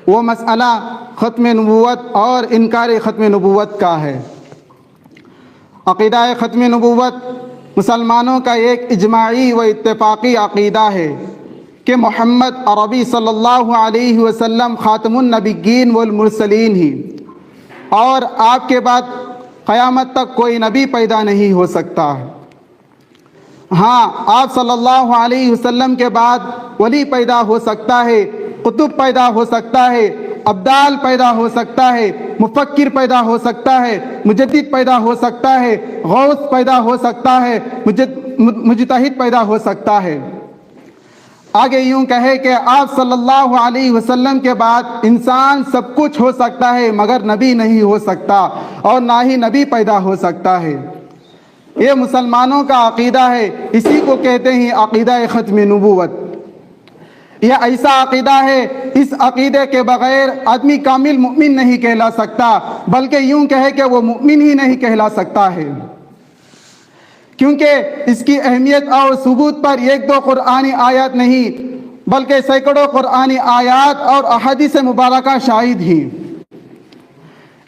وہ مسئلہ ختم نبوت اور انکار ختم نبوت کا ہے. عقیدہ ختم نبوت مسلمانوں کا ایک اجماعی و اتفاقی عقیدہ ہے کہ محمد عربی صلی اللہ علیہ وسلم خاتم النبیین والمرسلین ہی، اور آپ کے بعد قیامت تک کوئی نبی پیدا نہیں ہو سکتا. ہاں، آپ صلی اللہ علیہ وسلم کے بعد ولی پیدا ہو سکتا ہے، قطب پیدا ہو سکتا ہے، ابدال پیدا ہو سکتا ہے، مفکر پیدا ہو سکتا ہے، مجدد پیدا ہو سکتا ہے، غوث پیدا ہو سکتا ہے، مجتہد پیدا ہو سکتا ہے. آگے یوں کہے کہ آپ صلی اللہ علیہ وسلم کے بعد انسان سب کچھ ہو سکتا ہے مگر نبی نہیں ہو سکتا، اور نہ ہی نبی پیدا ہو سکتا ہے. یہ مسلمانوں کا عقیدہ ہے. اسی کو کہتے ہیں عقیدہ ختم نبوت. یہ ایسا عقیدہ ہے، اس عقیدے کے بغیر آدمی کامل مؤمن نہیں کہلا سکتا، بلکہ یوں کہے کہ وہ مؤمن ہی نہیں کہلا سکتا ہے، کیونکہ اس کی اہمیت اور ثبوت پر ایک دو قرآنی آیات نہیں بلکہ سینکڑوں قرآنی آیات اور احادیث مبارکہ شاہد ہیں.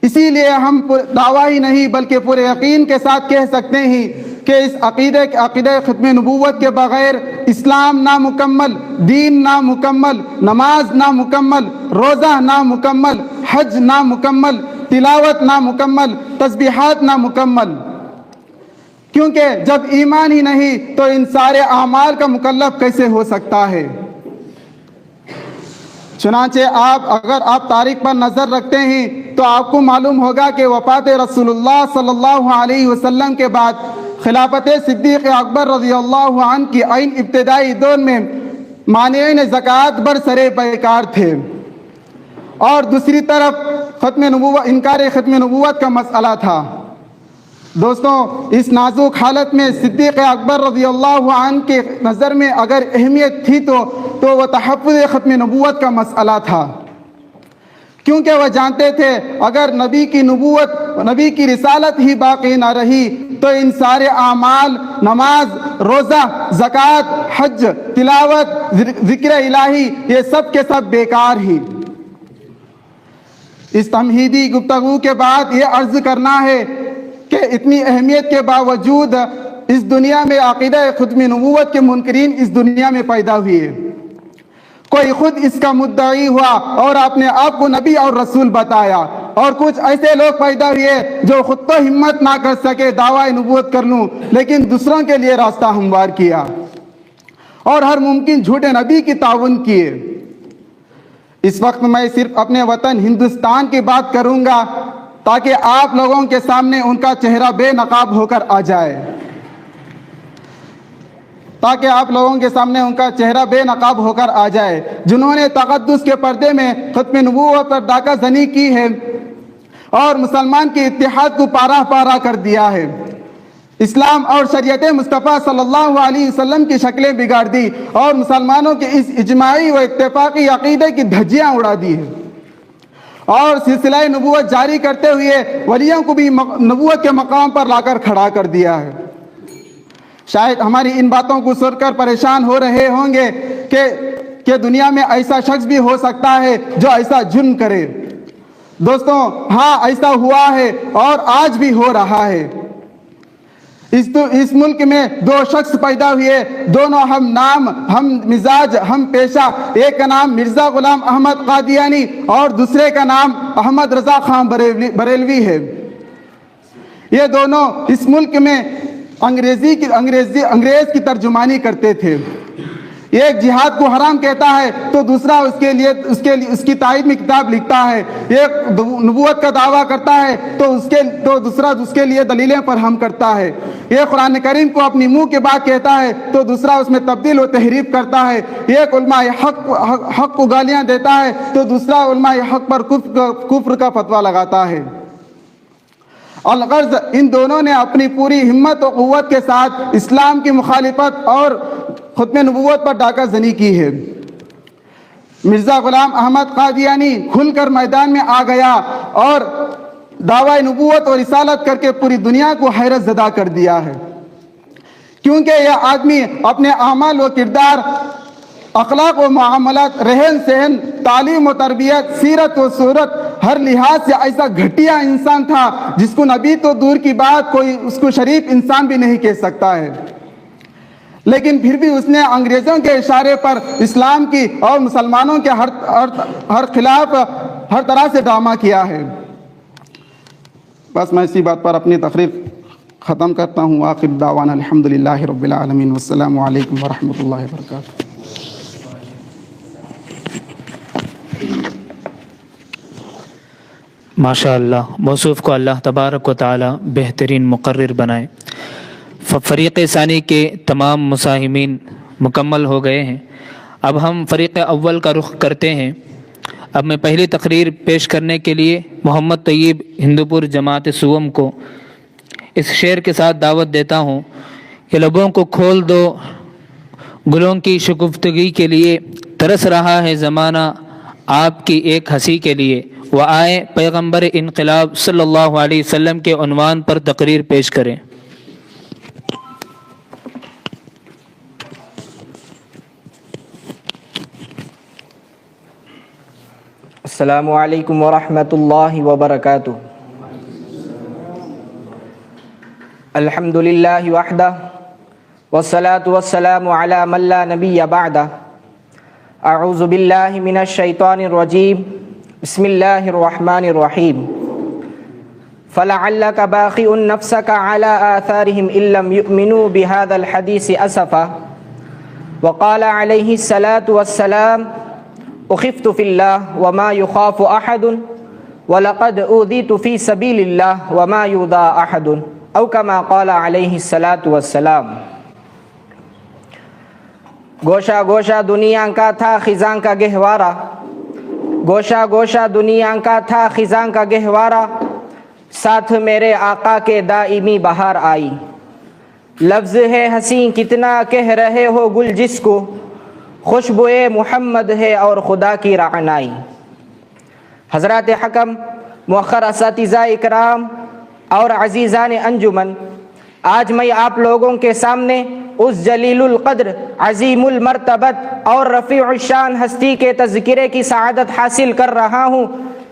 اسی لیے ہم دعویٰ ہی نہیں بلکہ پورے یقین کے ساتھ کہہ سکتے ہیں کہ اس عقیدہ ختم نبوت کے بغیر اسلام نامکمل، دین نامکمل، نماز نامکمل، روزہ نامکمل، حج نامکمل، تلاوت نامکمل، تسبیحات نامکمل. کیونکہ جب ایمان ہی نہیں تو ان سارے اعمال کا مکلف کیسے ہو سکتا ہے؟ چنانچہ اگر آپ تاریخ پر نظر رکھتے ہیں تو آپ کو معلوم ہوگا کہ وفات رسول اللہ صلی اللہ علیہ وسلم کے بعد خلافت صدیق اکبر رضی اللہ عنہ کی عین ابتدائی دور میں مانعین زکوٰۃ برسر بیکار تھے، اور دوسری طرف انکار ختم نبوت کا مسئلہ تھا. دوستوں، اس نازک حالت میں صدیق اکبر رضی اللہ عنہ کے نظر میں اگر اہمیت تھی تو وہ تحفظ ختم نبوت کا مسئلہ تھا، کیونکہ وہ جانتے تھے اگر نبی کی نبوت، نبی کی رسالت ہی باقی نہ رہی تو ان سارے اعمال، نماز، روزہ، زکوٰۃ، حج، تلاوت، ذکر الہی، یہ سب کے سب بیکار ہی. اس تمہیدی گفتگو کے بعد یہ عرض کرنا ہے کہ اتنی اہمیت کے باوجود اس دنیا میں عقیدہ ختم نبوت کے منکرین اس دنیا میں پیدا ہوئے. کوئی خود اس کا مدعی ہوا اور اپنے آپ کو نبی اور رسول بتایا، اور کچھ ایسے لوگ پیدا ہوئے جو خود تو ہمت نہ کر سکے دعویٰ نبوت کر لوں، لیکن دوسروں کے لیے راستہ ہموار کیا اور ہر ممکن جھوٹے نبی کی تعاون کیے. اس وقت میں صرف اپنے وطن ہندوستان کی بات کروں گا تاکہ آپ لوگوں کے سامنے ان کا چہرہ بے نقاب ہو کر آ جائے، جنہوں نے تقدس کے پردے میں ختم نبوت پر ڈاکہ زنی کی ہے اور مسلمان کے اتحاد کو پارہ پارہ کر دیا ہے. اسلام اور شریعت مصطفیٰ صلی اللہ علیہ وسلم کی شکلیں بگاڑ دی اور مسلمانوں کے اس اجماعی و اتفاقی عقیدے کی دھجیاں اڑا دی ہیں، اور سلسلہ نبوت جاری کرتے ہوئے ولیوں کو بھی نبوت کے مقام پر لا کر کھڑا کر دیا ہے۔ شاید ہماری ان باتوں کو سن کر پریشان ہو رہے ہوں گے کہ دنیا میں ایسا شخص بھی ہو سکتا ہے جو ایسا جرم کرے۔ دوستوں، ہاں ایسا ہوا ہے اور آج بھی ہو رہا ہے۔ اس ملک میں دو شخص پیدا ہوئے، دونوں ہم نام، ہم مزاج، ہم پیشہ۔ ایک کا نام مرزا غلام احمد قادیانی اور دوسرے کا نام احمد رضا خان بریلوی ہے۔ یہ دونوں اس ملک میں انگریز کی ترجمانی کرتے تھے۔ ایک جہاد کو حرام کہتا ہے تو دوسرا اس کی تائید میں کتاب لکھتا ہے۔ ایک نبوت کا دعویٰ کرتا ہے تو دوسرا اس کے لیے دلیلیں فراہم کرتا ہے۔ ایک قرآن کریم کو اپنی منہ کے بات کہتا ہے تو دوسرا اس میں تبدیل و تحریف کرتا ہے۔ ایک علماء حق کو گالیاں دیتا ہے تو دوسرا علماء حق پر کفر کا فتویٰ لگاتا ہے۔ الغرض ان دونوں نے اپنی پوری ہمت و قوت کے ساتھ اسلام کی مخالفت اور ختم نبوت پر ڈاکہ زنی کی ہے۔ مرزا غلام احمد قادیانی کھل کر میدان میں آ گیا اور دعوی نبوت اور رسالت کر کے پوری دنیا کو حیرت زدہ کر دیا ہے، کیونکہ یہ آدمی اپنے اعمال و کردار، اخلاق و معاملات، رہن سہن، تعلیم و تربیت، سیرت و صورت، ہر لحاظ سے ایسا گھٹیا انسان تھا جس کو نبی تو دور کی بات کوئی اس کو شریف انسان بھی نہیں کہہ سکتا ہے۔ لیکن پھر بھی اس نے انگریزوں کے اشارے پر اسلام کی اور مسلمانوں کے ہر خلاف ہر طرح سے ڈرامہ کیا ہے۔ بس میں اسی بات پر اپنی تقریر ختم کرتا ہوں۔ آخر دعوانا الحمدللہ رب العالمین والسلام علیکم ورحمۃ اللہ وبرکاتہ۔ ماشاء اللہ، موصوف کو اللہ تبارک و تعالی بہترین مقرر بنائے۔ فریق ثانی کے تمام مساہمین مکمل ہو گئے ہیں۔ اب ہم فریق اول کا رخ کرتے ہیں۔ اب میں پہلی تقریر پیش کرنے کے لیے محمد طیب ہندوپور جماعت سوم کو اس شعر کے ساتھ دعوت دیتا ہوں کہ لبوں کو کھول دو گلوں کی شگفتگی کے لیے، ترس رہا ہے زمانہ آپ کی ایک ہنسی کے لیے، وہ آئے پیغمبر انقلاب صلی اللہ علیہ وسلم کے عنوان پر تقریر پیش کریں۔ السلام علیکم ورحمۃ اللہ وبرکاتہ۔ الحمد للہ وحدہ والصلاة والسلام علی من لا نبی بعدہ۔ اعوذ باللہ من الشیطان الرجیم، بسم اللہ الرحمن الرحیم۔ فلعلک باخع نفسک علی آثارہم ان لم یؤمنوا بہذا الحدیث اسفا۔ وقال علیہ الصلاة والسلام اخفت فی اللہ وما یخاف احد ولقد اوذیت فی سبیل اللہ وما یوذی احد، او کما قال علیہ الصلاة والسلام۔ گوشہ گوشہ دنیا کا تھا خزاں کا گہوارہ، گوشہ گوشہ دنیا کا تھا خزاں کا گہوارہ، ساتھ میرے آقا کے دائمی بہار آئی۔ لفظ ہے حسین کتنا کہہ رہے ہو گل جس کو، خوشبوئے محمد ہے اور خدا کی رعنائی۔ حضرات حکم، مؤخر اساتذہ اکرام اور عزیزان انجمن، آج میں آپ لوگوں کے سامنے اس جلیل القدر، عظیم المرتبت اور رفیع الشان ہستی کے تذکرے کی سعادت حاصل کر رہا ہوں،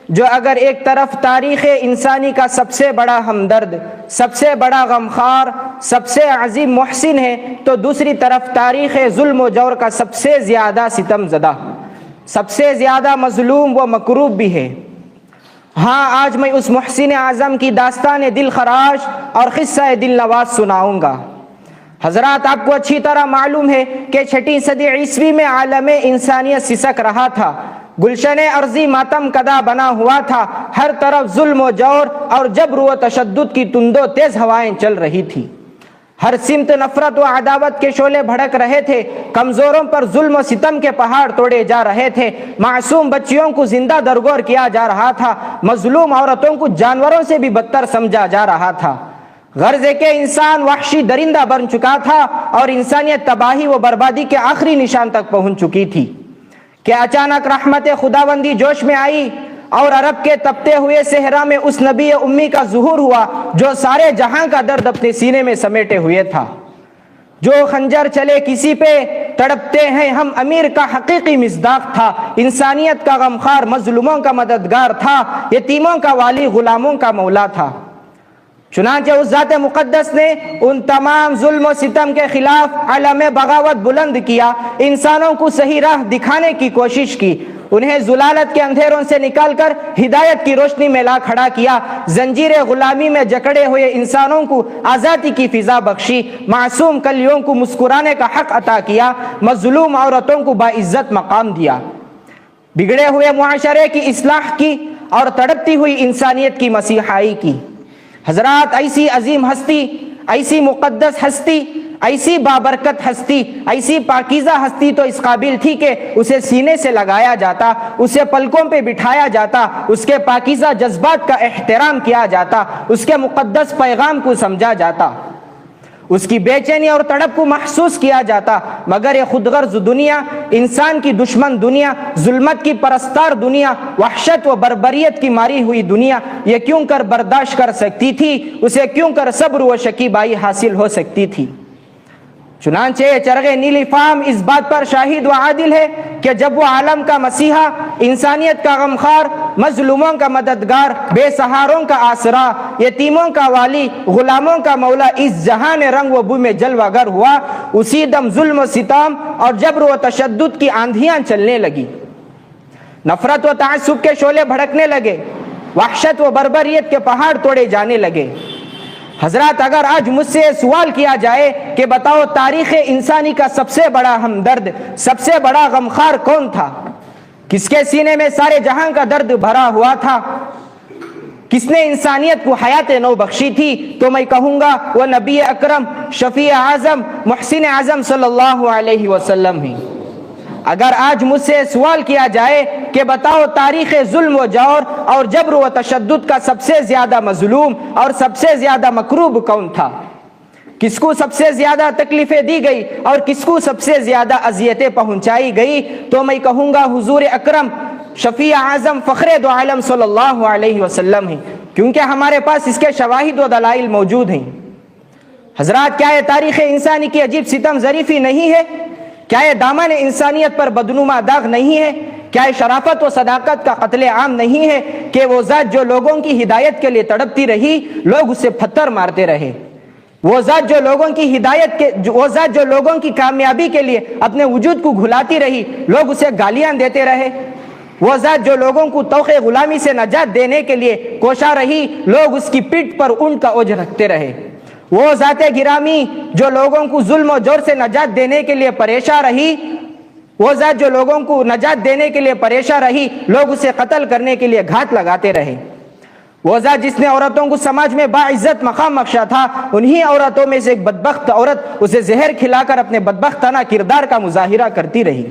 جو اگر ایک طرف تاریخ انسانی کا سب سے بڑا ہمدرد، سب سے بڑا غمخوار، سب سے عظیم محسن ہے، تو دوسری طرف تاریخ ظلم و جور کا سب سے زیادہ ستم زدہ، سب سے زیادہ مظلوم و مکروب بھی ہے۔ ہاں، آج میں اس محسن اعظم کی داستان دل خراش اور قصہ دل نواز سناؤں گا۔ حضرات، آپ کو اچھی طرح معلوم ہے کہ 6 صدی عیسوی میں عالم انسانیت سسک رہا تھا، گلشن ارضی ماتم کدا بنا ہوا تھا، ہر طرف ظلم و جور اور جبر و تشدد کی تند و تیز ہوائیں چل رہی تھی، ہر سمت نفرت و عداوت کے شعلے بھڑک رہے تھے، کمزوروں پر ظلم و ستم کے پہاڑ توڑے جا رہے تھے، معصوم بچیوں کو زندہ درگور کیا جا رہا تھا، مظلوم عورتوں کو جانوروں سے بھی بدتر سمجھا جا رہا تھا۔ غرض ہے کہ انسان وحشی درندہ بن چکا تھا اور انسانیت تباہی و بربادی کے آخری نشان تک پہنچ چکی تھی کہ اچانک رحمت خداوندی جوش میں آئی اور عرب کے تپتے ہوئے صحرا میں اس نبی امی کا ظہور ہوا جو سارے جہاں کا درد اپنے سینے میں سمیٹے ہوئے تھا، جو خنجر چلے کسی پہ تڑپتے ہیں ہم امیر کا حقیقی مصداق تھا، انسانیت کا غمخوار مظلوموں کا مددگار تھا، یتیموں کا والی غلاموں کا مولا تھا۔ چنانچہ اس ذات مقدس نے ان تمام ظلم و ستم کے خلاف علم بغاوت بلند کیا، انسانوں کو صحیح راہ دکھانے کی کوشش کی، انہیں ضلالت کے اندھیروں سے نکال کر ہدایت کی روشنی میں لا کھڑا کیا، زنجیر غلامی میں جکڑے ہوئے انسانوں کو آزادی کی فضا بخشی، معصوم کلیوں کو مسکرانے کا حق عطا کیا، مظلوم عورتوں کو باعزت مقام دیا، بگڑے ہوئے معاشرے کی اصلاح کی اور تڑپتی ہوئی انسانیت کی مسیحائی کی۔ حضرات، ایسی عظیم ہستی، ایسی مقدس ہستی، ایسی بابرکت ہستی، ایسی پاکیزہ ہستی تو اس قابل تھی کہ اسے سینے سے لگایا جاتا، اسے پلکوں پہ بٹھایا جاتا، اس کے پاکیزہ جذبات کا احترام کیا جاتا، اس کے مقدس پیغام کو سمجھا جاتا، اس کی بے چینی اور تڑپ کو محسوس کیا جاتا، مگر یہ خود غرض دنیا، انسان کی دشمن دنیا، ظلمت کی پرستار دنیا، وحشت و بربریت کی ماری ہوئی دنیا یہ کیوں کر برداشت کر سکتی تھی؟ اسے کیوں کر صبر و شکیبائی حاصل ہو سکتی تھی؟ چنانچہ چرغ نیلی فام اس بات پر شاہد و عادل ہے کہ جب وہ عالم کا مسیحا، انسانیت کا غمخوار، مظلوموں کا مددگار، بے سہاروں کا آسرا، یتیموں کا والی، غلاموں کا مولا اس جہان رنگ و بو میں جلوہ گر ہوا، اسی دم ظلم و ستم اور جبر و تشدد کی آندھیاں چلنے لگی، نفرت و تعصب کے شعلے بھڑکنے لگے، وحشت و بربریت کے پہاڑ توڑے جانے لگے۔ حضرات، اگر آج مجھ سے سوال کیا جائے کہ بتاؤ تاریخ انسانی کا سب سے بڑا ہمدرد، سب سے بڑا غمخوار کون تھا؟ کس کے سینے میں سارے جہاں کا درد بھرا ہوا تھا؟ کس نے انسانیت کو حیات نو بخشی تھی؟ تو میں کہوں گا وہ نبی اکرم، شفیع اعظم، محسن اعظم صلی اللہ علیہ وسلم ہی۔ اگر آج مجھ سے سوال کیا جائے کہ بتاؤ تاریخ ظلم و جور اور جبر و تشدد کا سب سے زیادہ مظلوم اور سب سے زیادہ مکروب کون تھا؟ کس کو سب سے زیادہ تکلیفیں دی گئی اور کس کو سب سے زیادہ اذیتیں پہنچائی گئی؟ تو میں کہوں گا حضور اکرم، شفیع اعظم، فخر دو عالم صلی اللہ علیہ وسلم ہیں، کیونکہ ہمارے پاس اس کے شواہد و دلائل موجود ہیں۔ حضرات، کیا یہ تاریخ انسانی کی عجیب ستم ظریفی نہیں ہے؟ کیا یہ دامن انسانیت پر بدنما داغ نہیں ہے؟ کیا یہ شرافت و صداقت کا قتل عام نہیں ہے کہ وہ ذات جو لوگوں کی ہدایت کے لیے تڑپتی رہی، لوگ اسے پتھر مارتے رہے؟ وہ ذات جو لوگوں کی ہدایت کے وہ ذات جو لوگوں کی کامیابی کے لیے اپنے وجود کو گھلاتی رہی، لوگ اسے گالیاں دیتے رہے؟ وہ ذات جو لوگوں کو طوق غلامی سے نجات دینے کے لیے کوشاں رہی، لوگ اس کی پیٹھ پر اونٹ کا اوجھ رکھتے رہے؟ وہ ذات گرامی جو لوگوں کو ظلم و جور سے نجات دینے کے لیے پریشان رہی، وہ ذات جو لوگوں کو نجات دینے کے لیے پریشان رہی، لوگ اسے قتل کرنے کے لیے گھات لگاتے رہے؟ وہ ذات جس نے عورتوں کو سماج میں باعزت مقام بخشا تھا، انہی عورتوں میں سے ایک بدبخت عورت اسے زہر کھلا کر اپنے بدبختانہ کردار کا مظاہرہ کرتی رہی۔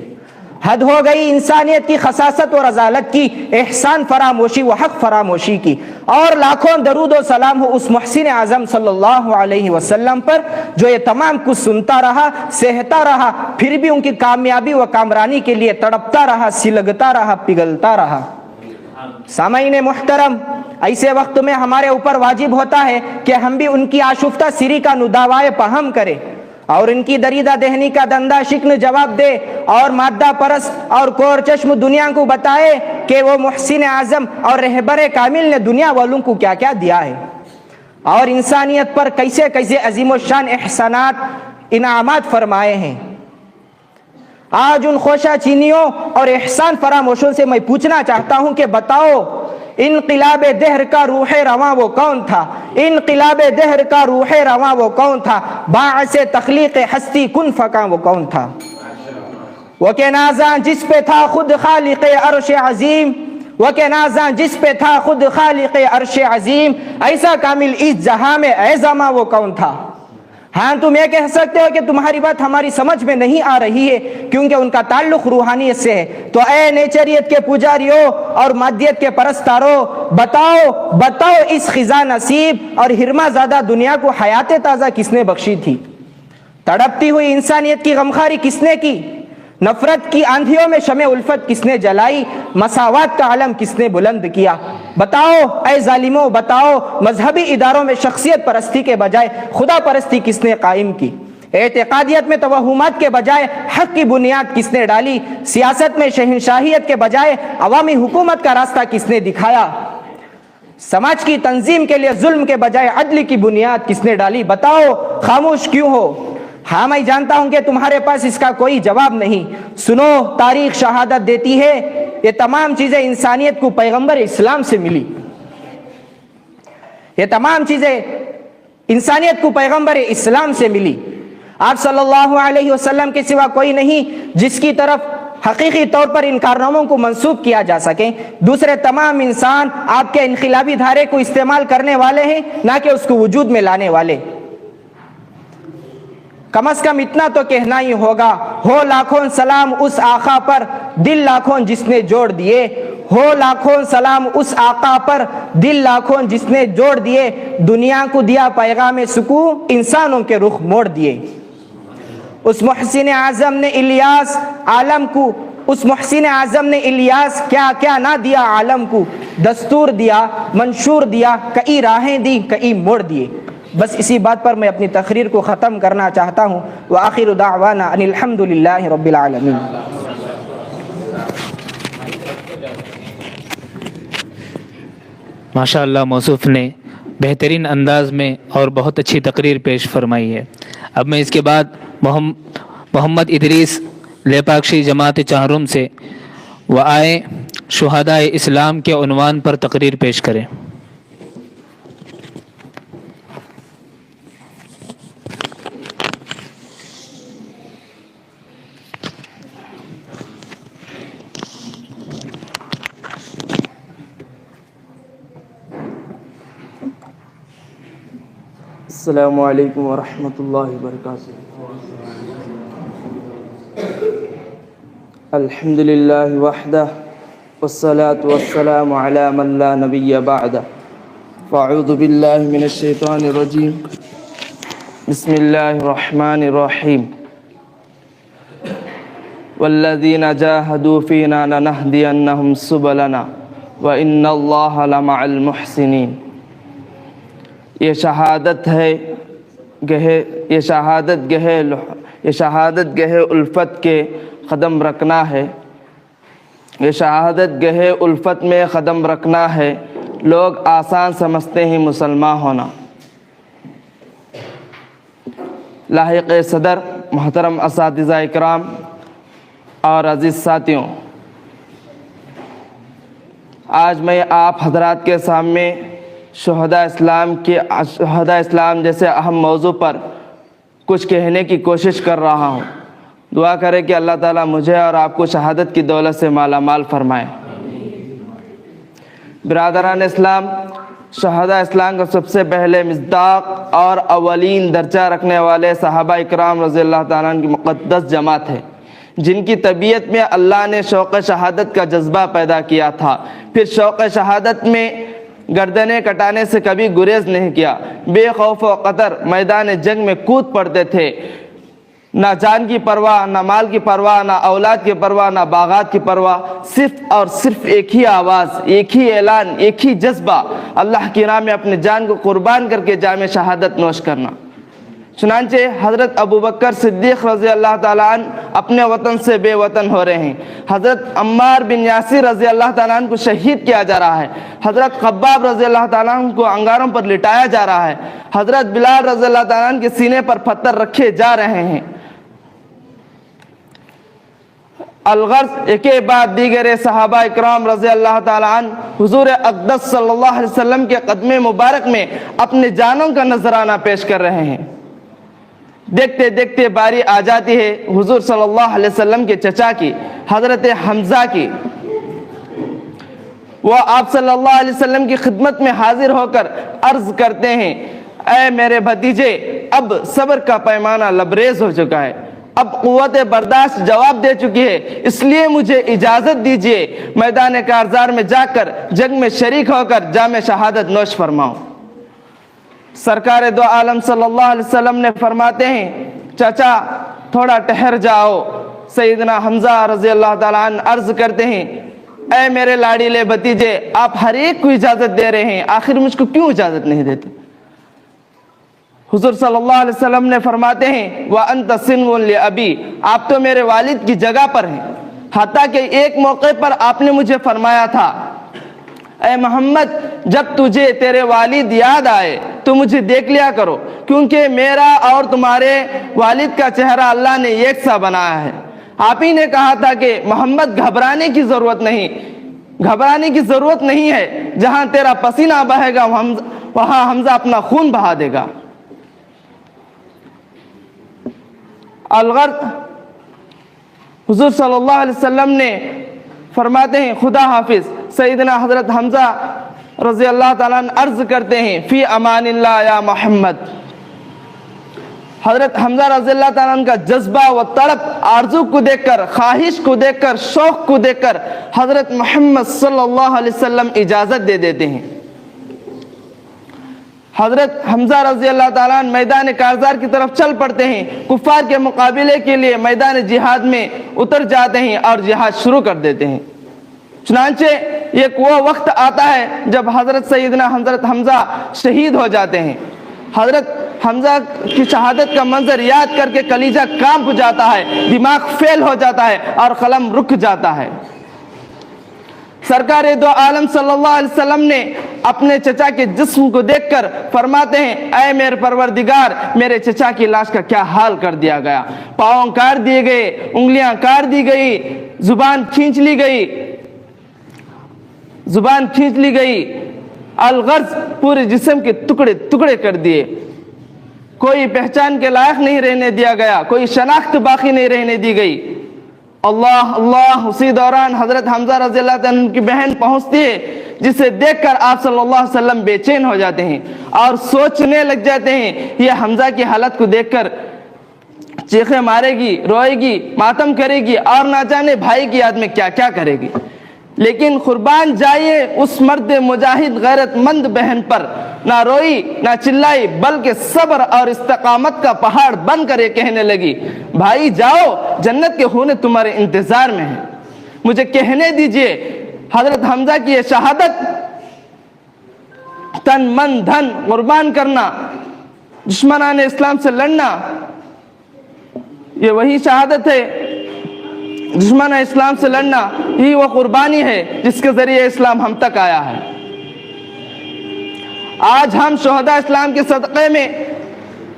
حد ہو گئی انسانیت کی خساست و رذالت کی، احسان فراموشی و حق فراموشی کی، اور لاکھوں درود و سلام ہو اس محسن اعظم صلی اللہ علیہ وسلم پر جو یہ تمام کچھ سنتا رہا، سہتا رہا، پھر بھی ان کی کامیابی و کامرانی کے لیے تڑپتا رہا، سلگتا رہا، پگھلتا رہا۔ سامعین محترم، ایسے وقت میں ہمارے اوپر واجب ہوتا ہے کہ ہم بھی ان کی آشفتہ سری کا نداوائے پہم کریں اور ان کی دریدہ دہنی کا دندہ شکن جواب دے، اور مادہ پرست اور کور چشم دنیا کو بتائے کہ وہ محسن اعظم اور رہبر کامل نے دنیا والوں کو کیا کیا دیا ہے، اور انسانیت پر کیسے کیسے عظیم الشان احسانات، انعامات فرمائے ہیں۔ آج ان خوشہ چینیوں اور احسان فراموشوں سے میں پوچھنا چاہتا ہوں کہ بتاؤ انقلاب دہر کا روح رواں وہ کون تھا؟ انقلاب دہر کا روح رواں وہ کون تھا؟ باعث تخلیق ہستی کن فکاں وہ کون تھا؟ وہ کہ نازاں جس پہ تھا خود خالق عرش عظیم، وہ کہ نازاں جس پہ تھا خود خالق عرش عظیم، ایسا کامل اس جہاں میں اے زماں وہ کون تھا؟ ہاں تم یہ کہہ سکتے ہو کہ تمہاری بات ہماری سمجھ میں نہیں آ رہی ہے کیونکہ ان کا تعلق روحانیت سے ہے، تو اے نیچریت کے پجاریوں اور مادیت کے پرستاروں، بتاؤ اس خزاں نصیب اور ہرما زادہ دنیا کو حیات تازہ کس نے بخشی تھی؟ تڑپتی ہوئی انسانیت کی غمخواری کس نے کی؟ نفرت کی آندھیوں میں شمع الفت کس نے جلائی؟ مساوات کا علم کس نے بلند کیا؟ بتاؤ اے ظالموں، بتاؤ مذہبی اداروں میں شخصیت پرستی کے بجائے خدا پرستی کس نے قائم کی؟ اعتقادیت میں توہمات کے بجائے حق کی بنیاد کس نے ڈالی؟ سیاست میں شہنشاہیت کے بجائے عوامی حکومت کا راستہ کس نے دکھایا؟ سماج کی تنظیم کے لیے ظلم کے بجائے عدل کی بنیاد کس نے ڈالی؟ بتاؤ خاموش کیوں ہو؟ ہاں میں جانتا ہوں کہ تمہارے پاس اس کا کوئی جواب نہیں۔ سنو، تاریخ شہادت دیتی ہے یہ تمام چیزیں انسانیت کو پیغمبر اسلام سے ملی، یہ تمام چیزیں انسانیت کو پیغمبر اسلام سے ملی۔ آپ صلی اللہ علیہ وسلم کے سوا کوئی نہیں جس کی طرف حقیقی طور پر ان کارناموں کو منسوب کیا جا سکے۔ دوسرے تمام انسان آپ کے انقلابی دھارے کو استعمال کرنے والے ہیں، نہ کہ اس کو وجود میں لانے والے۔ کم از کم اتنا تو کہنا ہی ہوگا، ہو لاکھوں سلام اس آقا پر دل لاکھوں جس نے جوڑ دیے، ہو لاکھوں سلام اس آقا پر دل لاکھوں جس نے جوڑ دیے، دنیا کو دیا پیغام سکون، انسانوں کے رخ موڑ دیے۔ اس محسن اعظم نے الیاس عالم کو، اس محسن اعظم نے الیاس کیا کیا نہ دیا عالم کو، دستور دیا، منشور دیا، کئی راہیں دی، کئی موڑ دیے۔ بس اسی بات پر میں اپنی تقریر کو ختم کرنا چاہتا ہوں۔ وآخر دعوانا ان الحمد للہ رب العالمین۔ ماشاء اللہ موصوف نے بہترین انداز میں اور بہت اچھی تقریر پیش فرمائی ہے۔ اب میں اس کے بعد محمد ادریس لیپاکشی جماعت چہارم سے وہ آئے شہدائے اسلام کے عنوان پر تقریر پیش کریں۔ السلام علیکم ورحمۃ اللہ وبرکاتہ۔ الحمد للہ وحدہ والصلاة والسلام علی من لا نبی بعدہ، فاعوذ باللہ من الشیطان الرجیم، بسم اللہ الرحمن الرحیم، والذین جاہدوا فینا لنہدینہم سبلنا وإن اللہ لمع المحسنین۔ یہ شہادت گہے الفت کے قدم رکھنا ہے، یہ شہادت گہے الفت میں قدم رکھنا ہے، لوگ آسان سمجھتے ہیں مسلمان ہونا۔ لاحق صدر، محترم اساتذہ اکرام اور عزیز ساتھیوں، آج میں آپ حضرات کے سامنے شہداء اسلام جیسے اہم موضوع پر کچھ کہنے کی کوشش کر رہا ہوں۔ دعا کرے کہ اللہ تعالیٰ مجھے اور آپ کو شہادت کی دولت سے مالا مال فرمائے۔ برادران اسلام، شہداء اسلام کا سب سے پہلے مصداق اور اولین درجہ رکھنے والے صحابہ اکرام رضی اللہ تعالیٰ عنہ کی مقدس جماعت ہے، جن کی طبیعت میں اللہ نے شوق شہادت کا جذبہ پیدا کیا تھا، پھر شوق شہادت میں گردنیں کٹانے سے کبھی گریز نہیں کیا، بے خوف و خطر میدان جنگ میں کود پڑتے تھے، نہ جان کی پرواہ، نہ مال کی پرواہ، نہ اولاد کی پرواہ، نہ باغات کی پرواہ، صرف اور صرف ایک ہی آواز، ایک ہی اعلان، ایک ہی جذبہ، اللہ کی راہ میں اپنی جان کو قربان کر کے جام شہادت نوش کرنا۔ چنانچہ حضرت ابوبکر صدیق رضی اللہ تعالیٰ عنہ اپنے وطن سے بے وطن ہو رہے ہیں، حضرت عمار بن یاسر رضی اللہ تعالیٰ عنہ کو شہید کیا جا رہا ہے، حضرت خباب رضی اللہ تعالیٰ عنہ کو انگاروں پر لٹایا جا رہا ہے، حضرت بلال رضی اللہ تعالیٰ عنہ کے سینے پر پتھر رکھے جا رہے ہیں۔ الغرض ایک بعد دیگر صحابہ اکرام رضی اللہ تعالیٰ عنہ حضور اقدس صلی اللہ علیہ وسلم کے قدم مبارک میں اپنے جانوں کا نذرانہ پیش کر رہے ہیں۔ دیکھتے دیکھتے باری آ جاتی ہے حضور صلی اللہ علیہ وسلم کے چچا کی، حضرت حمزہ کی۔ وہ آپ صلی اللہ علیہ وسلم کی خدمت میں حاضر ہو کر عرض کرتے ہیں، اے میرے بھتیجے، اب صبر کا پیمانہ لبریز ہو چکا ہے، اب قوت برداشت جواب دے چکی ہے، اس لیے مجھے اجازت دیجیے میدان کارزار میں جا کر جنگ میں شریک ہو کر جام شہادت نوش فرماؤں۔ سرکار دو عالم صلی اللہ علیہ وسلم نے فرماتے ہیں چچا تھوڑا ٹھہر جاؤ۔ سیدنا حمزہ رضی اللہ تعالیٰ عنہ عرض کرتے ہیں اے میرے لاڑیلے بھتیجے، آپ ہر ایک کو اجازت دے رہے ہیں، آخر مجھ کو کیوں اجازت نہیں دیتے؟ حضور صلی اللہ علیہ وسلم نے فرماتے ہیں وَأَنْتَ صِنْوٌ لِأَبِي، آپ تو میرے والد کی جگہ پر ہیں، حتیٰ کہ ایک موقع پر آپ نے مجھے فرمایا تھا اے محمد جب تجھے تیرے والد یاد آئے تو مجھے دیکھ لیا کرو، کیونکہ میرا اور تمہارے والد کا چہرہ اللہ نے ایک سا بنایا ہے۔ آپ ہی نے کہا تھا کہ محمد گھبرانے کی ضرورت نہیں ہے، جہاں تیرا پسینہ بہے گا وہاں حمزہ اپنا خون بہا دے گا۔ الغرض حضور صلی اللہ علیہ وسلم نے فرماتے ہیں خدا حافظ۔ سیدنا حضرت حمزہ رضی اللہ تعالیٰ عنہ عرض کرتے ہیں فی امان اللہ یا محمد۔ حضرت حمزہ رضی اللہ تعالیٰ عنہ کا جذبہ و تڑپ، آرزو کو دیکھ کر، خواہش کو دیکھ کر، شوق کو دیکھ کر حضرت محمد صلی اللہ علیہ وسلم اجازت دے دیتے ہیں۔ حضرت حمزہ رضی اللہ تعالیٰ عنہ میدان کارزار کی طرف چل پڑتے ہیں، کفار کے مقابلے کے لیے میدان جہاد میں اتر جاتے ہیں اور جہاد شروع کر دیتے ہیں۔ چنانچہ ایک وہ وقت آتا ہے جب سیدنا حضرت حمزہ شہید ہو جاتے ہیں۔ حضرت حمزہ کی شہادت کا منظر یاد کر کے کلیجہ کانپ جاتا ہے، دماغ فیل ہو جاتا ہے اور قلم رک جاتا ہے۔ سرکار دو عالم صلی اللہ علیہ وسلم نے اپنے چچا کے جسم کو دیکھ کر فرماتے ہیں اے میرے پروردگار، میرے چچا کی لاش کا کیا حال کر دیا گیا، پاؤں کاٹ دیے گئے، انگلیاں کاٹ دی گئی، زبان کھینچ لی گئی، الغرض پورے جسم کے ٹکڑے ٹکڑے کر دیے، کوئی پہچان کے لائق نہیں رہنے دیا گیا، کوئی شناخت باقی نہیں رہنے دی گئی۔ اللہ اللہ، اسی دوران حضرت حمزہ رضی اللہ عنہ کی بہن پہنچتی ہے، جسے دیکھ کر آپ صلی اللہ علیہ وسلم بے چین ہو جاتے ہیں اور سوچنے لگ جاتے ہیں یہ حمزہ کی حالت کو دیکھ کر چیخیں مارے گی، روئے گی، ماتم کرے گی اور نہ جانے بھائی کی یاد میں کیا کیا کرے گی۔ لیکن قربان جائیے اس مرد مجاہد غیرت مند بہن پر، نہ روئی نہ چلائی، بلکہ صبر اور استقامت کا پہاڑ بن کر یہ کہنے لگی بھائی جاؤ، جنت کے ہونے تمہارے انتظار میں ہیں۔ مجھے کہنے دیجئے حضرت حمزہ کی یہ شہادت، تن من دھن قربان کرنا، دشمنان اسلام سے لڑنا، یہ وہی شہادت ہے، دشمن اسلام سے لڑنا ہی وہ قربانی ہے جس کے ذریعے اسلام ہم تک آیا ہے۔ آج ہم شہداء اسلام کے صدقے میں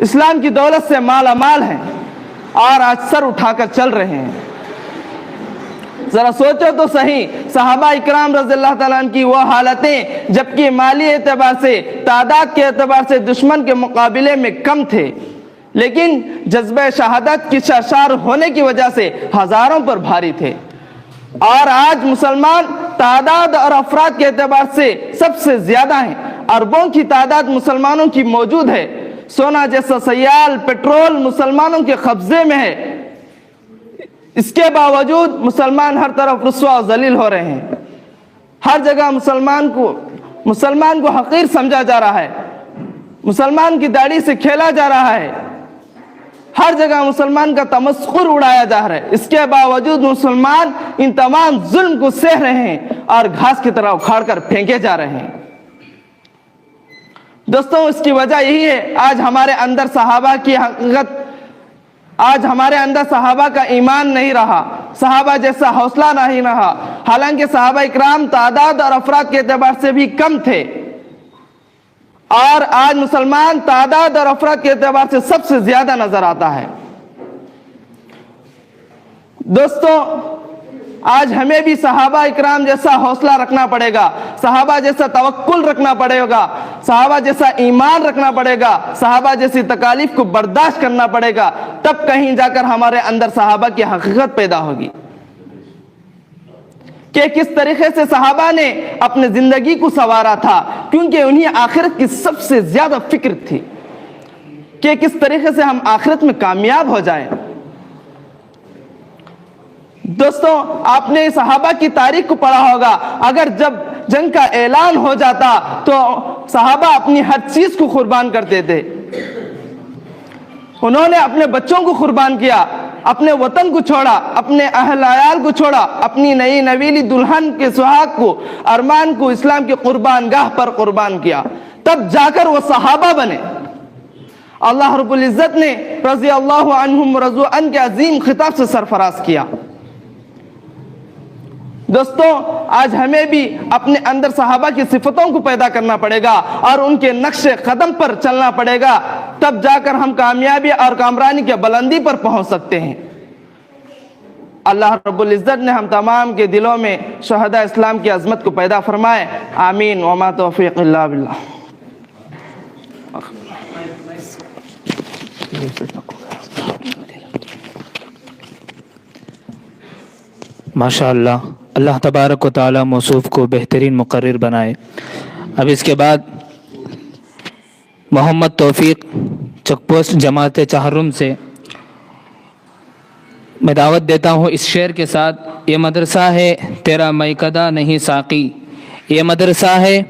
اسلام کی دولت سے مالا مال ہیں اور آج سر اٹھا کر چل رہے ہیں۔ ذرا سوچو تو صحیح، صحابہ اکرام رضی اللہ تعالیٰ عنہ کی وہ حالتیں جبکہ مالی اعتبار سے، تعداد کے اعتبار سے دشمن کے مقابلے میں کم تھے، لیکن جذبہ شہادت کی سرشار ہونے کی وجہ سے ہزاروں پر بھاری تھے۔ اور آج مسلمان تعداد اور افراد کے اعتبار سے سب سے زیادہ ہیں، اربوں کی تعداد مسلمانوں کی موجود ہے، سونا جیسا سیال، پیٹرول مسلمانوں کے قبضے میں ہے، اس کے باوجود مسلمان ہر طرف رسوا و ذلیل ہو رہے ہیں۔ ہر جگہ مسلمان کو حقیر سمجھا جا رہا ہے، مسلمان کی داڑھی سے کھیلا جا رہا ہے، ہر جگہ مسلمان کا تمسخر اڑایا جا رہا ہے، اس کے باوجود مسلمان ان تمام ظلم کو سہ رہے ہیں اور گھاس کی طرح اکھاڑ کر پھینکے جا رہے ہیں۔ دوستوں اس کی وجہ یہی ہے آج ہمارے اندر صحابہ کی حقیقت، آج ہمارے اندر صحابہ کا ایمان نہیں رہا، صحابہ جیسا حوصلہ نہیں رہا، حالانکہ صحابہ اکرام تعداد اور افراد کے اعتبار سے بھی کم تھے، اور آج مسلمان تعداد اور افراد کے اعتبار سے سب سے زیادہ نظر آتا ہے۔ دوستوں آج ہمیں بھی صحابہ اکرام جیسا حوصلہ رکھنا پڑے گا، صحابہ جیسا توکل رکھنا پڑے گا، صحابہ جیسا ایمان رکھنا پڑے گا، صحابہ جیسی تکالیف کو برداشت کرنا پڑے گا، تب کہیں جا کر ہمارے اندر صحابہ کی حقیقت پیدا ہوگی کہ کس طریقے سے صحابہ نے اپنے زندگی کو سنوارا تھا، کیونکہ انہیں آخرت کی سب سے زیادہ فکر تھی۔ کہ کس طریقے سے ہم آخرت میں کامیاب ہو جائیں۔ دوستوں، آپ نے صحابہ کی تاریخ کو پڑھا ہوگا، اگر جب جنگ کا اعلان ہو جاتا تو صحابہ اپنی ہر چیز کو قربان کرتے تھے۔ انہوں نے اپنے بچوں کو قربان کیا، اپنے وطن کو چھوڑا، اپنے اہل عیال کو چھوڑا، اپنی نئی نویلی دلہن کے سہاگ کو، ارمان کو اسلام کی قربان گاہ پر قربان کیا، تب جا کر وہ صحابہ بنے۔ اللہ رب العزت نے رضی اللہ عنہم ورضوا عنہ کے عظیم خطاب سے سرفراز کیا۔ دوستوں، آج ہمیں بھی اپنے اندر صحابہ کی صفتوں کو پیدا کرنا پڑے گا اور ان کے نقش قدم پر چلنا پڑے گا، تب جا کر ہم کامیابی اور کامرانی کے بلندی پر پہنچ سکتے ہیں۔ اللہ رب العزت نے ہم تمام کے دلوں میں شہداء اسلام کی عظمت کو پیدا فرمائے، آمین، وما توفیق الا باللہ۔ ماشاء اللہ، اللہ تبارک و تعالی موصوف کو بہترین مقرر بنائے۔ اب اس کے بعد محمد توفیق چک پوسٹ جماعت چہرم سے میں دعوت دیتا ہوں اس شعر کے ساتھ۔ یہ مدرسہ ہے تیرا میکدہ نہیں ساقی، یہ مدرسہ ہے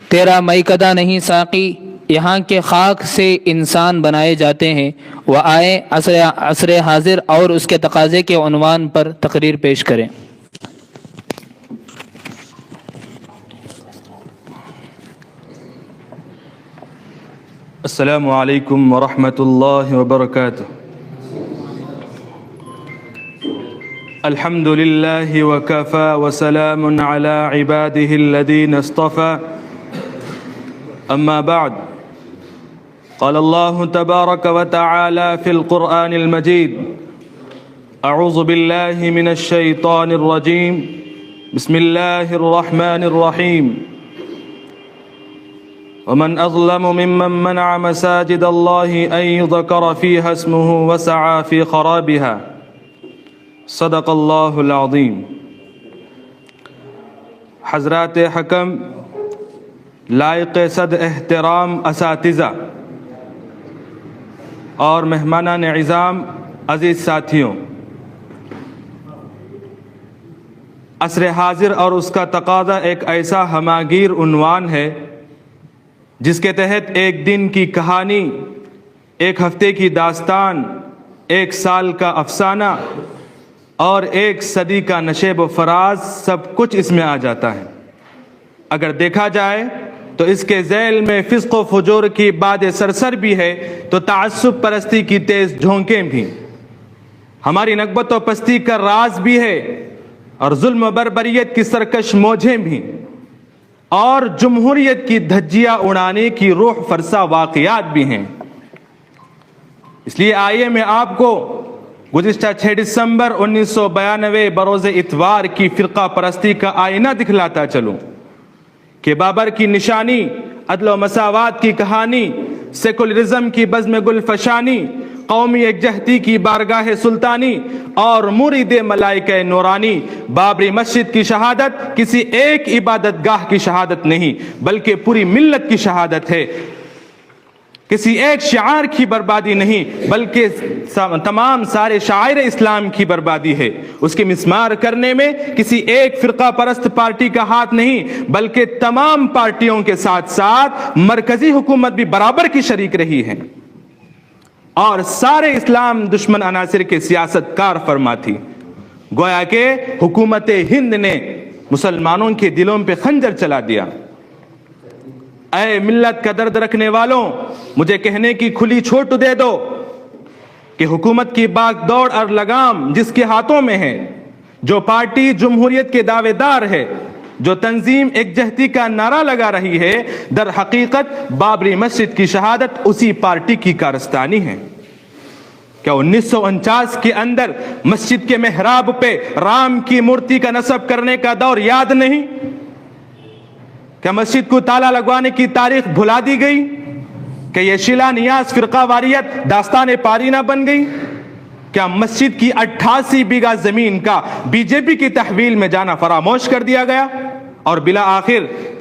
تیرا میکدہ نہیں ساقی، یہاں کے خاک سے انسان بنائے جاتے ہیں، وہ آئے عصر حاضر اور اس کے تقاضے کے عنوان پر تقریر پیش کریں۔ السلام علیکم ورحمۃ اللہ وبرکاتہ۔ الحمد للہ وکفى وسلام علی عباده الذین اصطفى، اما بعد، قال اللہ تبارک وتعالی فی القرآن المجید، اعوذ باللہ من الشیطان الرجیم، بسم اللہ الرحمن الرحیم، ومن أظلم ممن منع مساجد الله أن يذكر فيها اسمه وسعى في خرابها، صدق اللہ العظیم۔ حضرات حکم، لائق صد احترام اساتذہ اور مہمانان عظام، عزیز ساتھیوں، عصر حاضر اور اس کا تقاضا ایک ایسا ہماگیر عنوان ہے جس کے تحت ایک دن کی کہانی، ایک ہفتے کی داستان، ایک سال کا افسانہ اور ایک صدی کا نشیب و فراز سب کچھ اس میں آ جاتا ہے۔ اگر دیکھا جائے تو اس کے ذیل میں فسق و فجور کی باد سرسر بھی ہے تو تعصب پرستی کی تیز جھونکیں بھی، ہماری نکبت و پستی کا راز بھی ہے اور ظلم و بربریت کی سرکش موجیں بھی، اور جمہوریت کی دھجیاں اڑانے کی روح فرسا واقعات بھی ہیں۔ اس لیے آئیے میں آپ کو گزشتہ 6 دسمبر 1992 بروز اتوار کی فرقہ پرستی کا آئینہ دکھلاتا چلوں کہ بابر کی نشانی، عدل و مساوات کی کہانی، سیکولرزم کی بزم گل فشانی، قومی یکجہتی کی بارگاہ سلطانی اور مرید ملائکہ نورانی۔ بابری مسجد کی شہادت کسی ایک عبادت گاہ کی شہادت نہیں بلکہ پوری ملت کی شہادت ہے، کسی ایک شعار کی بربادی نہیں بلکہ تمام سارے شاعر اسلام کی بربادی ہے۔ اس کے مسمار کرنے میں کسی ایک فرقہ پرست پارٹی کا ہاتھ نہیں بلکہ تمام پارٹیوں کے ساتھ ساتھ مرکزی حکومت بھی برابر کی شریک رہی ہے اور سارے اسلام دشمن عناصر کے سیاست کار فرما تھی۔ گویا کہ حکومت ہند نے مسلمانوں کے دلوں پہ خنجر چلا دیا۔ اے ملت کا درد رکھنے والوں، مجھے کہنے کی کھلی چھوٹ دے دو کہ حکومت کی باغ دوڑ اور لگام جس کے ہاتھوں میں ہے، جو پارٹی جمہوریت کے دعوے دار ہے، جو تنظیم یکجہتی کا نعرہ لگا رہی ہے، در حقیقت بابری مسجد کی شہادت اسی پارٹی کی کارستانی ہے۔ کیا 1949 کے اندر مسجد کے محراب پہ رام کی مورتی کا نصب کرنے کا دور یاد نہیں؟ کیا مسجد کو تالا لگوانے کی تاریخ بھلا دی گئی؟ کہ یہ شیلا نیاز فرقہ واریت داستان پارینہ بن گئی؟ کیا مسجد کی 88 بیگہ زمین کا بی جے پی کی تحویل میں جانا فراموش کر دیا گیا؟ اور بلا آخر